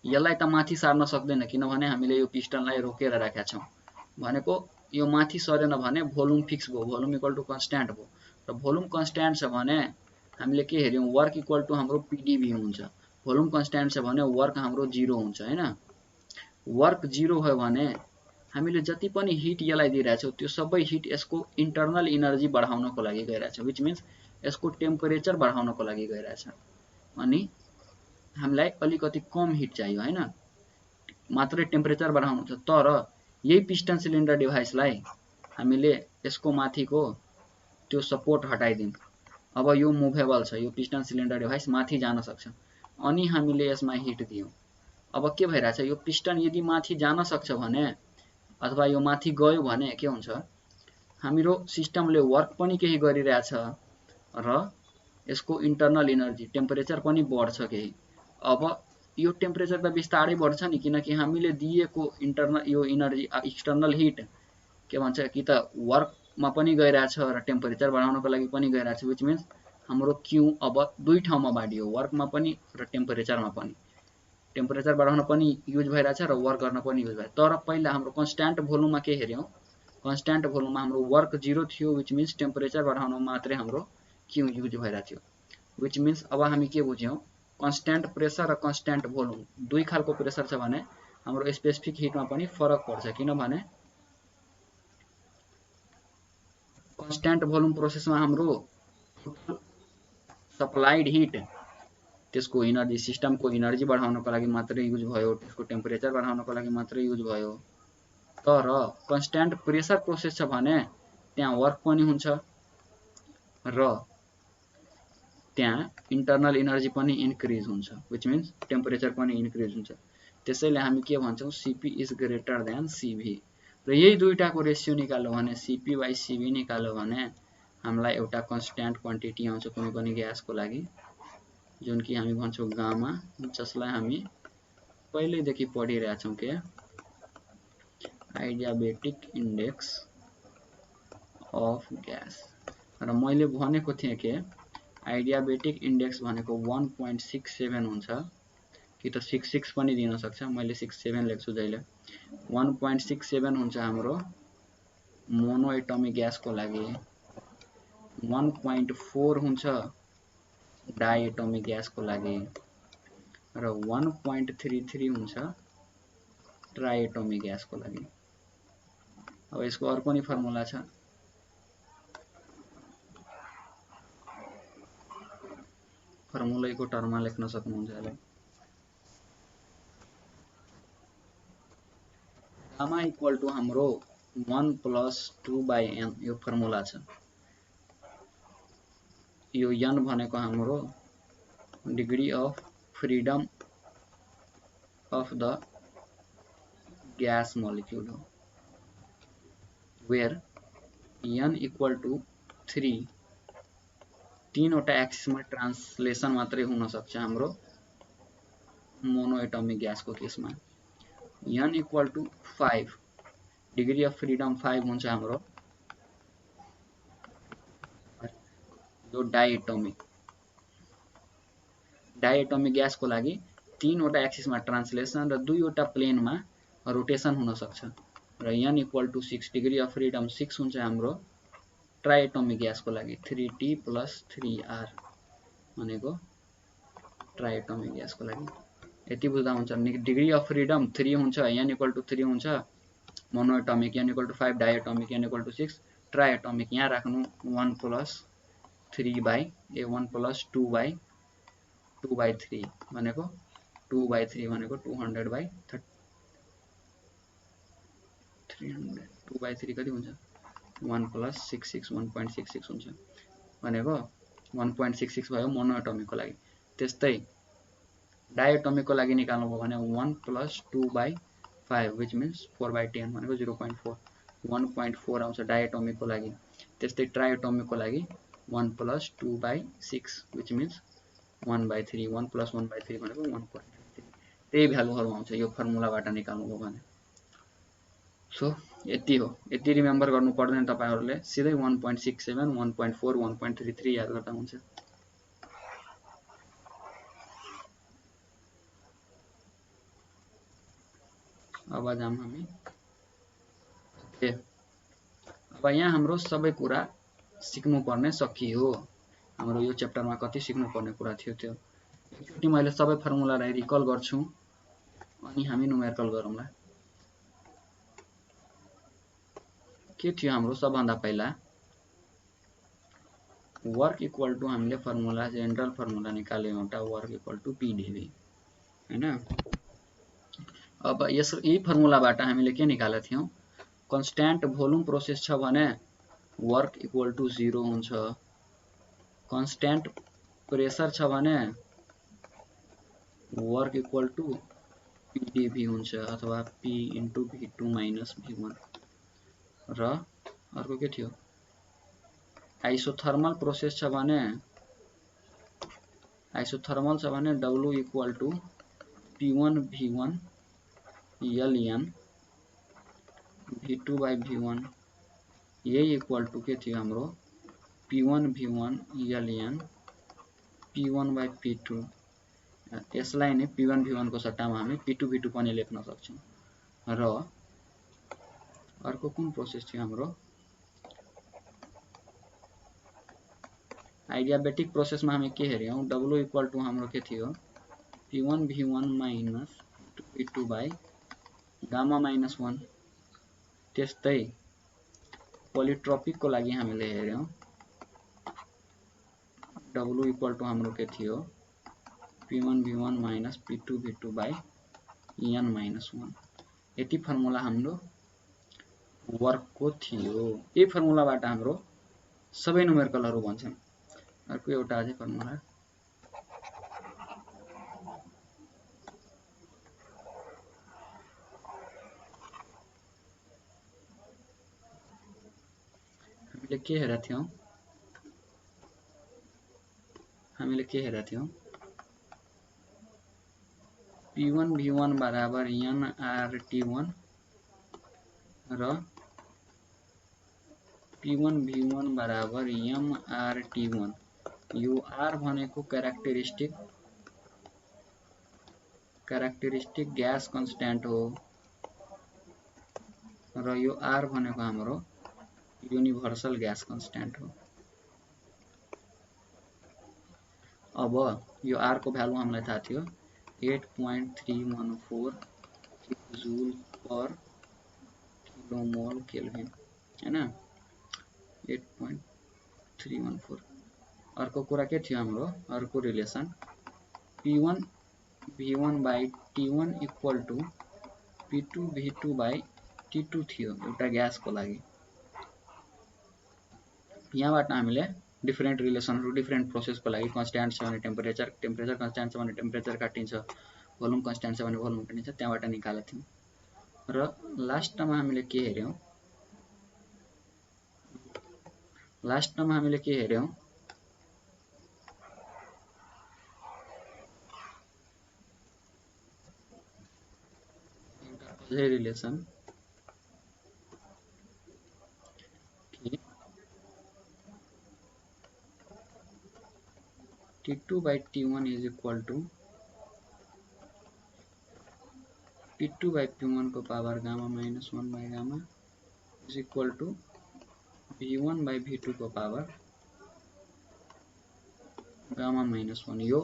यसलाई त माथि सार्न सक्दैन किनभने हामीले यो पिस्टनलाई रोकेर राखेका छौँ। भनेको यो माथि सरेन भने भोल्युम फिक्स भयो, भोल्युम इक्वल टु कन्स्ट्यान्ट भयो। र भोल्युम कन्स्ट्यान्ट छ भने हामीले के हेर्यौँ वर्क इक्वल टु हाम्रो पीडीभी हुन्छ। भोल्युम कन्स्ट्यान्ट छ भने वर्क हाम्रो 0 हुन्छ हैन। वर्क 0 भयो भने हामीले जति पनि हिट यसलाई दिइरहेछौँ त्यो सबै हिट यसको इन्टरनल एनर्जी बढाउनको लागि गइरहेछ, व्हिच मिन्स यसको टेम्परेचर बढाउनको लागि गइरहेछ। अनि हामीलाई अलिकति कम हिट चाहियो हैन, मात्रै टेम्परेचर बढाउनु छ। तर यही पिस्टन सिलिन्डर डिभाइसलाई हामीले यसको माथिको त्यो सपोर्ट हटाइदियौँ। अब यो मुभेबल छ, यो पिस्टन सिलिन्डर डिभाइस माथि जान सक्छ। अनि हामीले यसमा हिट दियौँ। अब के भइरहेछ? यो पिस्टन यदि माथि जान सक्छ भने अथवा यो माथि गयो भने के हुन्छ? हाम्रो सिस्टमले वर्क पनि केही गरिरहेछ र यसको इन्टरनल एनर्जी टेम्परेचर पनि बढ्छ केही। अब यो टेम्परेचर त बिस्तारै बढ्छ नि किनकि हामीले दिएको इन्टरनल यो एनर्जी एक्सटर्नल हिट के भन्छ कि त वर्कमा पनि गइरहेछ र टेम्परेचर बढाउनको लागि पनि गइरहेछ, व्हिच मिन्स हाम्रो क्यू अब दुई ठाउँमा बाडियो, वर्कमा पनि र टेम्परेचरमा पनि। टेम्परेचर बढाउन पनि युज भइरहेछ र वर्क गर्न पनि युज भइरहेछ। तर पहिला हाम्रो कन्स्ट्यान्ट भोल्युममा के हेर्यौँ? कन्स्ट्यान्ट भोल्युममा हाम्रो वर्क 0 थियो, व्हिच मिन्स टेम्परेचर बढाउन मात्रै हाम्रो क्यू युज भइरहेको थियो। व्हिच मिन्स अब हामी के बुझ्यौँ? कन्स्ट्यान्ट प्रेसर र कन्स्ट्यान्ट भोल्युम दुई खालको प्रेसर छ भने हाम्रो स्पेसिफिक हिटमा पनि फरक पर्छ। किनभने कन्स्ट्यान्ट भोल्युम प्रोसेसमा हाम्रो सप्लाइड हिट त्यसको एनर्जी सिस्टमको एनर्जी बढाउनको लागि मात्रै युज भयो, त्यसको टेम्परेचर बढाउनको लागि मात्रै युज भयो। तर कन्स्ट्यान्ट प्रेसर प्रोसेस छ भने त्यहाँ वर्क पनि हुन्छ र त्यहाँ इन्टरनल एनर्जी पनि इन्क्रिज हुन्छ, व्हिच मिन्स टेम्परेचर पनि इन्क्रिज हुन्छ। त्यसैले हामी के भन्छौँ? CP is greater than CV. र यही दुईटाको रेसियो निकाल्यो भने सीपी बाइ सीभी निकाल्यो भने हामीलाई एउटा कन्स्ट्यान्ट क्वान्टिटी आउँछ कुनै पनि ग्यासको लागि जुन कि हामी भन्छौँ गामा, जसलाई हामी पहिल्यैदेखि पढिरहेछौँ के एडियाबेटिक इंडेक्स अफ ग्यास र मैले भनेको थिएँ कि एडियाबेटिक इंडेक्स भनेको 1.67 हुन्छ कि त 66 पनि दिन सक्छ। मैले 67 लेख्छु जहिले 1.67 हुन्छ हाम्रो मोनो एटमिक ग्यास को लागि, 1.4 हुन्छ डाई एटमिक ग्यास को लागि र 1.33 हुन्छ ट्राई एटमिक ग्यास को लागि। अब यसको अर्को नि फर्मुला छ, फर्मुलाको टर्ममा लेख्न सक्नुहुन्छ होला। गामा इक्वल टू हाम्रो 1 + 2/n यो फर्मुला छ। यो n भनेको हाम्रो degree of freedom of the gas molecule हो, वेयर n इक्वल टू 3 तीनवटा एक्सिसमा ट्रान्सलेसन मात्रै हुन सक्छ हाम्रो मोनो एटमिक ग्यास को केसमा। n equal to 5 degree of freedom 5 हुन्छ हाम्रो यो डाई एटमिक ग्यास को लागि तीनवटा एक्सिसमा ट्रान्सलेसन र दुईवटा प्लेनमा रोटेसन हुन सक्छ र n equal to 6 degree of freedom 6 हुन्छ हाम्रो ट्राई एटमिक ग्यास को लागि 3t + 3r भनेको ट्राई एटमिक ग्यास को लागि। यति बुझ्दा हुन्छ। डिग्री अफ फ्रीडम 3 हुन्छ, n इक्वल टू 3 हुन्छ monoatomic, n equal to 5 diatomic, n equal to 6 triatomic. यहाँ राख्नु 1 + 3/1 + 2/3 भनेको 2/3 भनेको 200/300 2/3 कति हुन्छ 1 + 66 1.66 हुन्छ भनेको 1.66 भयो मोनो एटमिक को लागि। त्यस्तै डाई एटमिक को लागि निकाल्नु भयो भने 1 + 2/5 विच मिन्स 4/10 भनेको 0.4 1.4 आउँछ डाई एटमिक को लागि। त्यस्तै ट्राई एटमिक को लागि 1 + 2/6 विच मिन्स 1/3 1 + 1/3 भनेको 1.3 त्यही भ्यालुहरु आउँछ यो फर्मुलाबाट निकाल्नु भयो भने। सो यति हो, यति रिमेम्बर गर्नु पर्दैन तपाईहरुले, सिधै 1.67 1.4 1.33 याद गर्दा हुन्छ। अब जाम हामी अब यहाँ हाम्रो सबै कुरा सिक्नु पर्ने सकियो। हाम्रो यो च्याप्टरमा कति सिक्नु पर्ने कुरा थियो त्यो एकचोटी मैले सबै फर्मुलालाई रिकल गर्छु अनि हामी न्युमेरिकल गरौँला। के थियो हाम्रो सबभन्दा पहिला वर्क इक्वल टू हामीले फर्मुला जेनरल फर्मुला निकाल्यौं एउटा वर्क इक्वल टू pdv हैन। अब यही फर्मुलाबाट हामीले के निकालेका थियौं कन्स्ट्यान्ट भोल्युम प्रोसेस छ भने वर्क इक्वल टू 0 हुन्छ, कन्स्ट्यान्ट प्रेसर छ भने वर्क इक्वल टू pdv हुन्छ अथवा p * v2 - v1 र अर्को के थियो आइसोथर्मल प्रोसेस छ भने w equal two p1 v1 ln v2/v1 यही इक्वल टू के थियो हाम्रो p1 v1 ln p1/p2 यसलाई नै p1 v1 को सट्टामा हामी p2 v2 पनि लेख्न सक्छौं। र अर्को कुन प्रोसेस थियो हाम्रो एडियाबेटिक प्रोसेसमा हामी के हेर्यौं w इक्वल टू हाम्रो के थियो p1 v1 - p2 - 1 त्यस्तै पोलिट्रोपिक को लागि हामीले हेर्यौं w इक्वल टू हाम्रो के थियो p1 v1 - p2 v2/n - 1 यति फर्मुला हाम्रो वर्क को थियो। यही फर्मुलाबाट हाम्रो सबै न्युमेरिकलहरु बन्छन्। अर्को एउटा अझै फर्मुला हामीले के हेरेका थियौं p1 v1 = nRT1 र P1 V1 बराबर mRT1। यो R भनेको क्यारेक्टरिस्टिक ग्यास कन्स्ट्यान्ट हो र यो R भनेको हाम्रो युनिभर्सल ग्यास कन्स्ट्यान्ट हो। अब यो R को भ्यालु हामीलाई थाहा थियो 8.314 जूल पर किलोमोल केल्भिन हैन 8.314। अर्को कुरा के थियो हाम्रो अर्को relation P1 V1 by T1 equal to P2 V2 by T2 थियो एउटा ग्यासको लागि। यहाँबाट हामीले डिफरेन्ट रिलेसनहरु डिफरेन्ट प्रोसेसको लागि कन्स्ट्यान्ट छ भने टेम्परेचर कन्स्ट्यान्ट छ भने टेम्परेचर काटिन्छ, भोल्युम कन्स्ट्यान्ट छ भने भोल्युम काटिन्छ, त्यहाँबाट निकालेको थियौं। र लास्टमा हामीले के हेर्यौं अझै relation T2 by T1 is equal to P2 by P1 को power gamma minus 1 by gamma is equal to V1 by V2 को पावर गामा माइनस 1। यो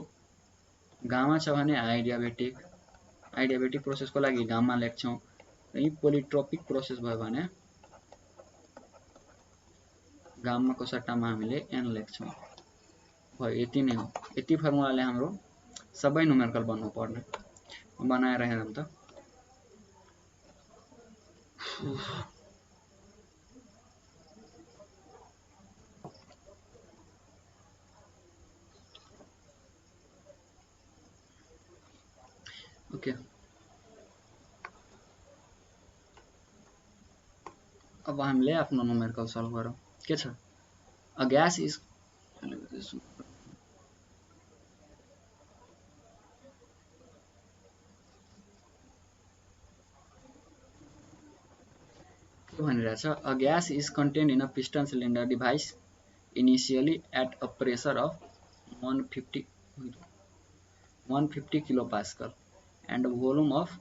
गामा छ भने आइडियाबेटिक प्रोसेसको लागि गामा लेख्छौं र यी पोलिट्रोपिक प्रोसेस भयो भने गामा को सट्टामा हामीले n लेख्छौं। भयो यति नै हो। यति फर्मुलाले हाम्रो सबै न्युमेरिकल बन्नु पर्ने बनाएर हेरौं त। ओके अब हामीले आफ्नो न्युमेरिकल सल्भ गरौं। के छ a gas is a gas is contained in a piston cylinder device initially at a pressure of 150 kilopascal and a volume of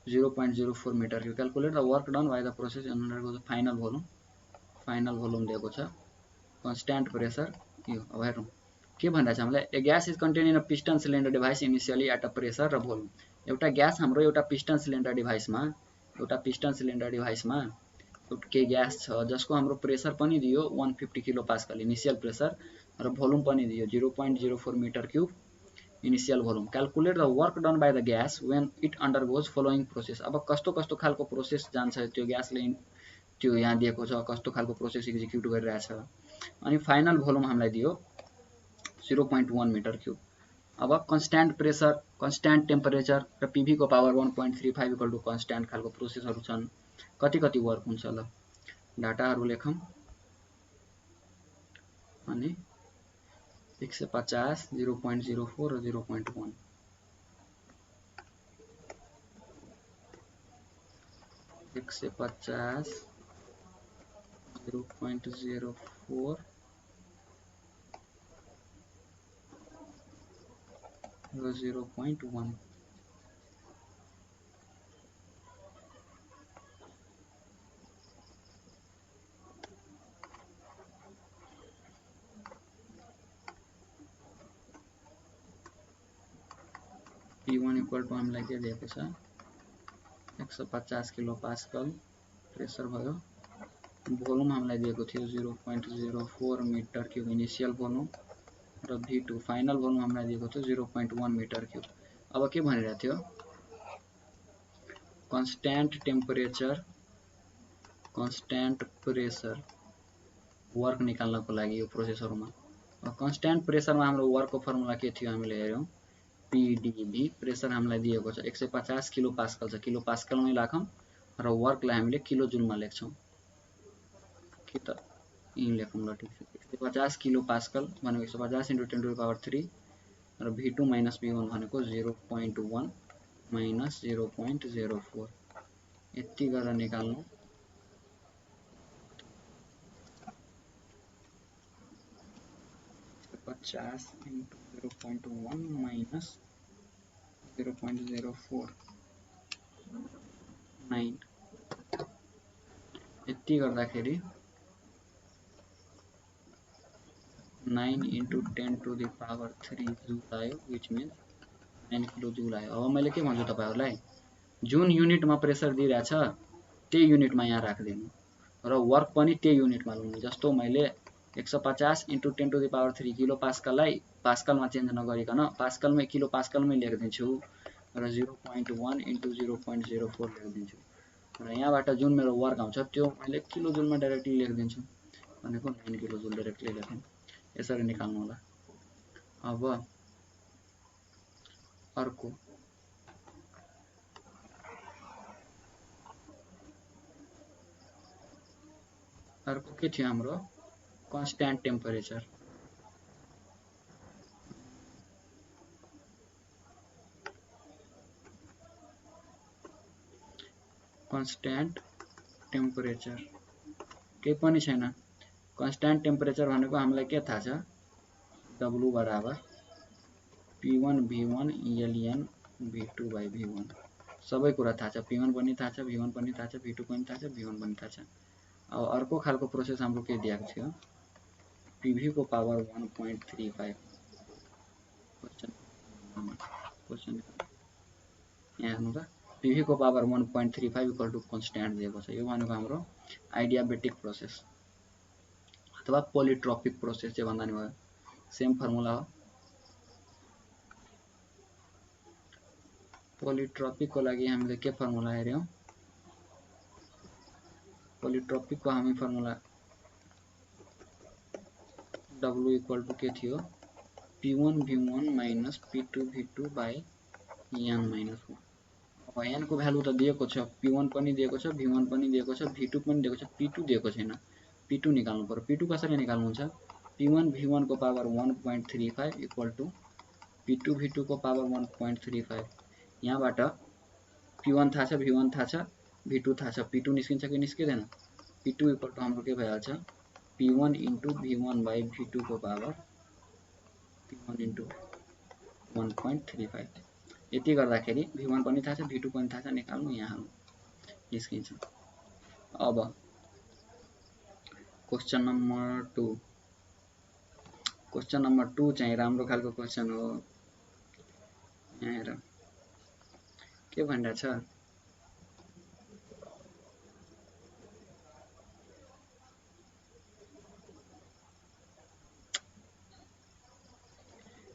0.04 meter. You calculate the work done by the process and undergo the final volume दिएको छ constant pressure यो। अब हेरौं के भनिरहेछ हामीलाई a gas is contained in a piston cylinder device initially at a pressure र volume। एउटा gas हाम्रो एउटा पिस्टन सिलिन्डर डिभाइसमा के ग्यास छ जसको हाम्रो प्रेसर पनि दियो 150 किलो पास्कल इनिशियल प्रेसर र भोल्युम पनि दियो 0.04 metre cube initial volume. Calculate the work done by the gas when it undergoes following process. अब कस्तो खालको प्रोसेस जान्छ त्यो ग्यासले त्यो यहाँ दिएको छ कस्तो खालको प्रोसेस एक्जिक्युट गरिरहेछ अनि फाइनल भोल्युम हामीलाई दियो 0.1 मिटर क्यूब। अब कन्स्ट्यान्ट प्रेसर कन्स्ट्यान्ट टेम्परेचर र पीभी को पावर 1.35 इक्वल टु कन्स्ट्यान्ट खालको प्रोसेसहरु छन्। कति वर्क हुन्छ ल डाटाहरु लेखौं अनि 150 0.04 र 0.1 150 0.04 र 0.1 P1 इक्वल टु हामीलाई के दिएको छ 150 किलो पास्कल प्रेसर भयो। भोल्युम हामीलाई दिएको थियो 0.04 मिटर क्यूब इनिशियल भोल्युम र V2 फाइनल भोल्युम हामीलाई दिएको थियो 0.1 मिटर क्यूब। अब के भनिरहेको थियो constant temperature constant pressure work निकाल्नको लागि यो प्रोसेसहरुमा। कन्स्ट्यान्ट प्रेसरमा हाम्रो वर्कको फर्मुला के थियो हामीले हेर्यौं PdV प्रेसर हामीलाई दिएको छ 150 किलो पास्कल छ किलो पास्कलमै राखौं र वर्कलाई हामीले किलो जुलमा लेख्छौं के त यही लेखौं ल ठीक छ 150 किलो पास्कल भनेको 150 * 10 टु द पावर 3 र V2 - V1 भनेको 0.1 - 0.04 यति गरेर निकाल्नु 50 into 0.1 minus 0.049 यति गर्दाखेरि 9 into 10 to the power 3 joule आयो, which means 9 किलो जूल आयो। अब मैले के भन्छु तपाईहरुलाई, जुन युनिटमा प्रेसर दिइराछ त्यही युनिटमा यहाँ राख्दिनु र वर्क पनि त्यही युनिटमा ल्याउनु। जस्तो मैले 150 into 10 to the power 3 kilo पास्कललाई पास्कलमा चेन्ज नगरिकन पास्कलमै किलो पास्कलमै लेख्दिन्छु र 0.1 into 0.04 लेख्दिन्छु र यहाँबाट जुन मेरो वर्क आउँछ त्यो मैले किलो जुलमा डाइरेक्टली लेख्दिन्छु भनेको 9 किलो जुल डाइरेक्टली लेखेँ। यसरी निकाल्नु होला। अब अर्को के थियो हाम्रो कन्स्ट्यान्ट टेम्परेचर। कन्स्ट्यान्ट टेम्परेचर केही पनि छैन। कन्स्ट्यान्ट टेम्परेचर भनेको हामीलाई के थाहा छ, W बराबर P1 V1 ln V2 by V1 सबै कुरा थाहा छ। P1 पनि थाहा छ, V1 पनि थाहा छ, V2 पनि थाहा छ, V1 पनि थाहा छ। अब अर्को खालको प्रोसेस हाम्रो के दिएको थियो, PV को पावर 1.35 क्वेशन यहाँ हेर्नु त, PV को पावर 1.35 इक्वल टु कन्स्ट्यान्ट दिएको छ। यो भनेको हाम्रो आइडियाबेटिक प्रोसेस अथवा पोलिट्रोपिक प्रोसेस जे भन्दा नि भयो, सेम फर्मुला हो। पोलिट्रोपिक को लागि हामीले के फर्मुला हेर्यौं, पोलिट्रोपिक को हामी फर्मुला W इक्वल टु के थियो, P1 V1 minus P2 V2 by n minus 1। अब n को भ्यालु त दिएको छ, P1 पनि दिएको छ, V1 पनि दिएको छ, V2 पनि दिएको छ, P2 दिएको छैन। P2 निकाल्नु पर्यो। P2 कसरी निकाल्नु हुन्छ, P1 V1 को power 1.35 equal to P2 V2 को पावर 1.35। यहाँबाट P1 थाहा छ, V1 थाहा छ, V2 थाहा छ, P2 निस्किन्छ कि निस्किदैन, P2 इक्वल टु हाम्रो के भइहाल्छ, P1 into V1 by V2 को पावर P1 into 1.35। यति गर्दाखेरि V1 पनि थाहा छ, V2 पनि थाहा छ, निकाल्नु यहाँ निस्किन्छ। अब क्वेशन नम्बर 2। क्वेशन नम्बर 2 चाहिँ राम्रो खालको क्वेशन हो। यहाँ हेर के भनिरहेछ,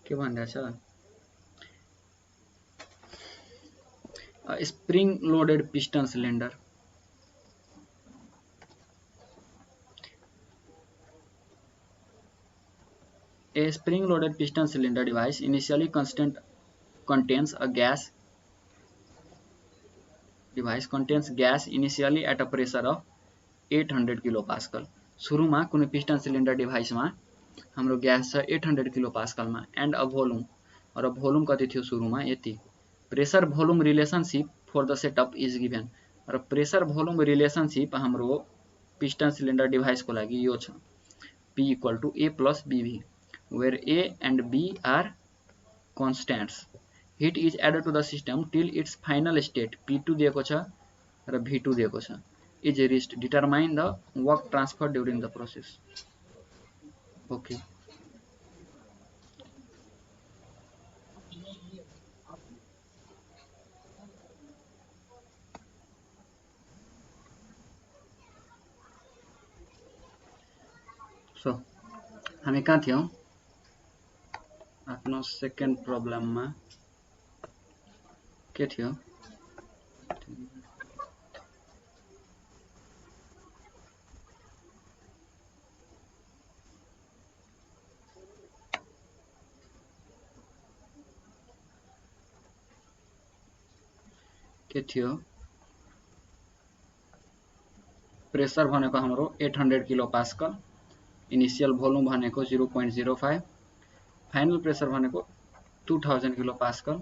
के भनिरहेछ, spring loaded piston cylinder. A spring-loaded piston cylinder device initially contains gas initially at a pressure of 800 kPa। सुरुमा कुनै पिस्टन सिलिन्डर डिभाइसमा हाम्रो ग्यास छ 800 kPa मा एन्ड अ भोल्युम, र भोल्युम कति थियो सुरुमा यति। Pressure volume relationship for the setup is given, र प्रेसर भोल्युम रिलेशनशिप हाम्रो पिस्टन सिलिन्डर डिभाइसको लागि यो छ, P equal to A plus BV where A and B are constants. Heat is added to the system till its final state P2 दिएको छ र V2 दिएको छ is reached. Determine the work transfer during the process. Okay. So हामी कहाँ थियौं, आफ्नो second प्रब्लममा के थियो, प्रेसर भनेको हाम्रो 800 kPa, इनिशियल भोल्युम भनेको 0.05, फाइनल प्रेसर भनेको 2000 kPa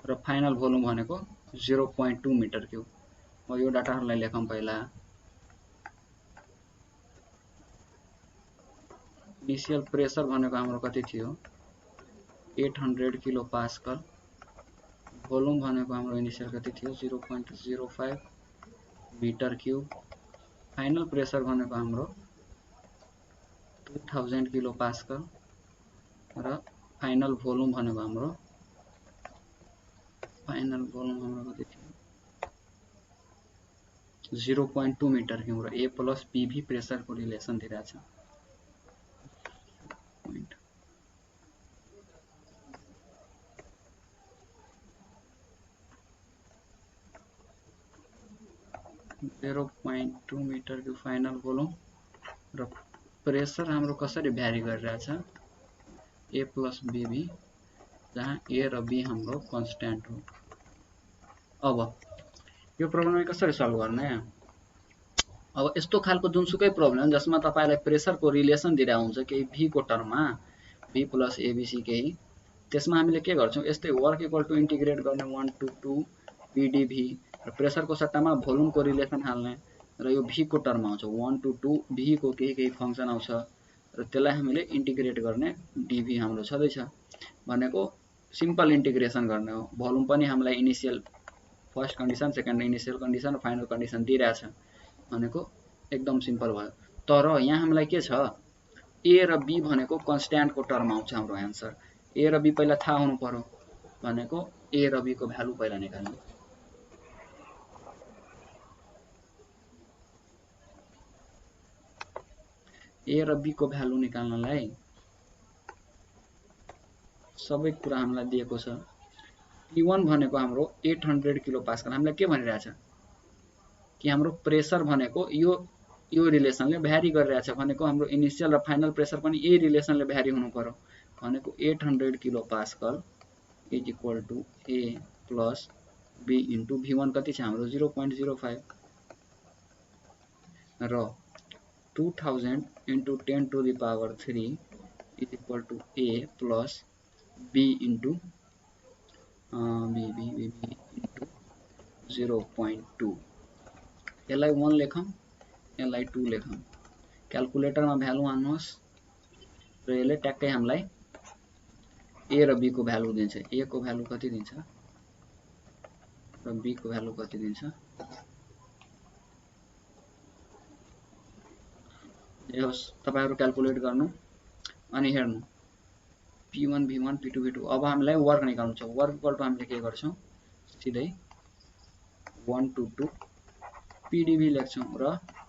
र फाइनल भोल्युम भनेको 0.2 मिटर क्यूब। अब यो डाटाहरुलाई लेखौं पहिला। इनिशियल प्रेसर भनेको हाम्रो कति थियो 800 किलो पास्कल भोल्युम भनेको हाम्रो इनिशियल कति थियो 0.05 मिटर क्यूब फाइनल प्रेसर भनेको हाम्रो 2000 किलो पास्कल र फाइनल भोल्युम भनेको हाम्रो कति थियो 0.2 मिटर क्यूब र A प्लस PV प्रेसर को रिलेसन दिइरहेको छ। Zero point 2 metre cube final volume र प्रेसर हाम्रो कसरी भ्यारी गरिरहेछ A प्लस BV जहाँ A र B हाम्रो कन्स्ट्यान्ट हो। अब यो प्रब्लम कसरी सल्भ गर्ने अब यस्तो खालको जुनसुकै प्रब्लम जसमा तपाईलाई प्रेसरको रिलेसन दिइरा हुन्छ केही V को टर्ममा V प्लस ABC केही त्यसमा हामीले के गर्छौं यस्तै वर्क इक्वल टु इन्टिग्रेट गर्ने 1 to 2 PdV र प्रेसरको सट्टामा भोल्युमको रिलेसन हाल्ने र यो V को टर्ममा आउँछ 1 to 2 V को केही फंक्सन आउँछ र त्यसलाई हामीले इन्टिग्रेट गर्ने dV हाम्रो छदैछ भनेको सिम्पल इन्टिग्रेसन गर्ने हो। भोल्युम पनि हामीलाई initial first condition second initial condition र फाइनल कन्डिसन दिइरहेछ भनेको एकदम सिम्पल भयो। तर यहाँ हामीलाई के छ A र B भनेको कन्स्ट्यान्ट को टर्ममा आउँछ हाम्रो आन्सर। A र B पहिला थाहा हुनु पर्यो भनेको A र B को भ्यालु पहिला निकाल्नु। A र B को भ्यालु निकाल्नलाई सबै कुरा हामीलाई दिएको छ। P1 भनेको हाम्रो 800 किलो पास्कल हामीलाई के भनिरहेछ कि हाम्रो प्रेसर भनेको यो रिलेसनले भ्यारी गरिरहेछ भनेको हाम्रो इनिशियल र फाइनल प्रेसर पनि यही रिलेसनले भ्यारी हुनु पर्यो भनेको 800 kilo pascal is equal to A plus B into V1 कति छ हाम्रो 0.05 र 2000 into 10 to the power 3 is equal to A plus B into B into 0.2 यसलाई 1 लेखौं यसलाई 2 लेखौं क्याल्कुलेटरमा भ्यालु हाल्नुहोस् र यसले ट्याक्कै हामीलाई A र B को भ्यालु दिन्छ। A को भ्यालु कति दिन्छ र B को भ्यालु कति दिन्छ हेर्नुस् तपाईहरु क्याल्कुलेट गर्नु अनि हेर्नु P1 V1 P2 V2 अब हामीलाई वर्क निकाल्नु छ। वर्क इक्वल टु हामीले के गर्छौं सिधै 1 to 2 PdV लेख्छौं र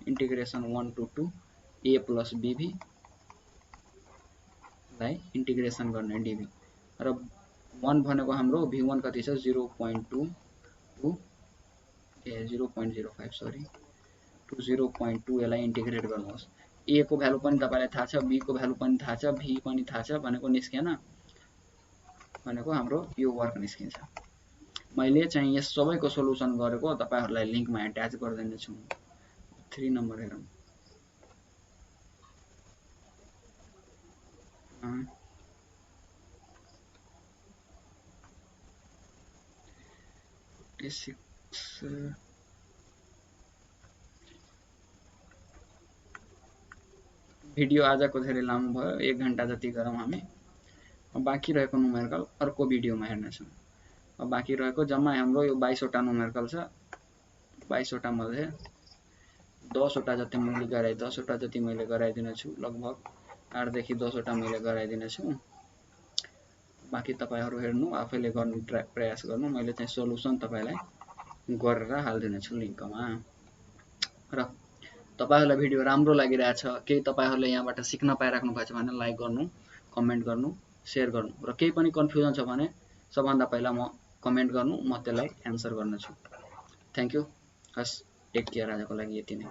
integration 1 to 2 A plus BV लाई इंटीग्रेशन गर्ने dV र 1 भनेको हाम्रो V1 कति छ 0.2 to 0.05 सरी टु 0.2 यसलाई इंटीग्रेट गर्नुहोस्। A को भ्यालु पनि तपाईलाई थाहा छ B को भ्यालु पनि थाहा छ V पनि थाहा छ भनेको निस्केन भनेको हाम्रो यो वर्क निस्किन्छ। मैले चाहिँ यस सबैको सोलुसन गरेको तपाईहरुलाई लिंकमा अट्याच गर्दिने छु। 3 नम्बर हेरौं भिडियो आजको धेरै लामो भयो 1 घण्टा जति गरौँ हामी। बाँकी रहेको न्युमेरिकल अर्को भिडियोमा हेर्नेछौँ। अब बाँकी रहेको जम्मा हाम्रो यो 22 वटा न्युमेरिकल छ। 22 वटा मध्ये 10 वटा जति मैले गराए 10 वटा जति मैले गराइदिने छु। लगभग 8 देखि 10 वटा मैले गराइदिने छु। बाँकी तपाईहरु हेर्नु आफैले गर्नु प्रयास गर्नु। मैले चाहिँ सोलुसन तपाईलाई गरेर हाल्दिने छु लिंकमा। र तपाईहरुलाई भिडियो राम्रो लागिरहेछ केही तपाईहरुले यहाँबाट सिक्न पाइराख्नु भएको छ भने लाइक गर्नु, कमेन्ट गर्नु, शेयर गर्नु र केही पनि कन्फ्युजन छ भने सबभन्दा पहिला म कमेन्ट गर्नु म त्यसलाई एन्सर गर्नेछु। Thank you. हस् टेक केयर। आजको लागि यति नै।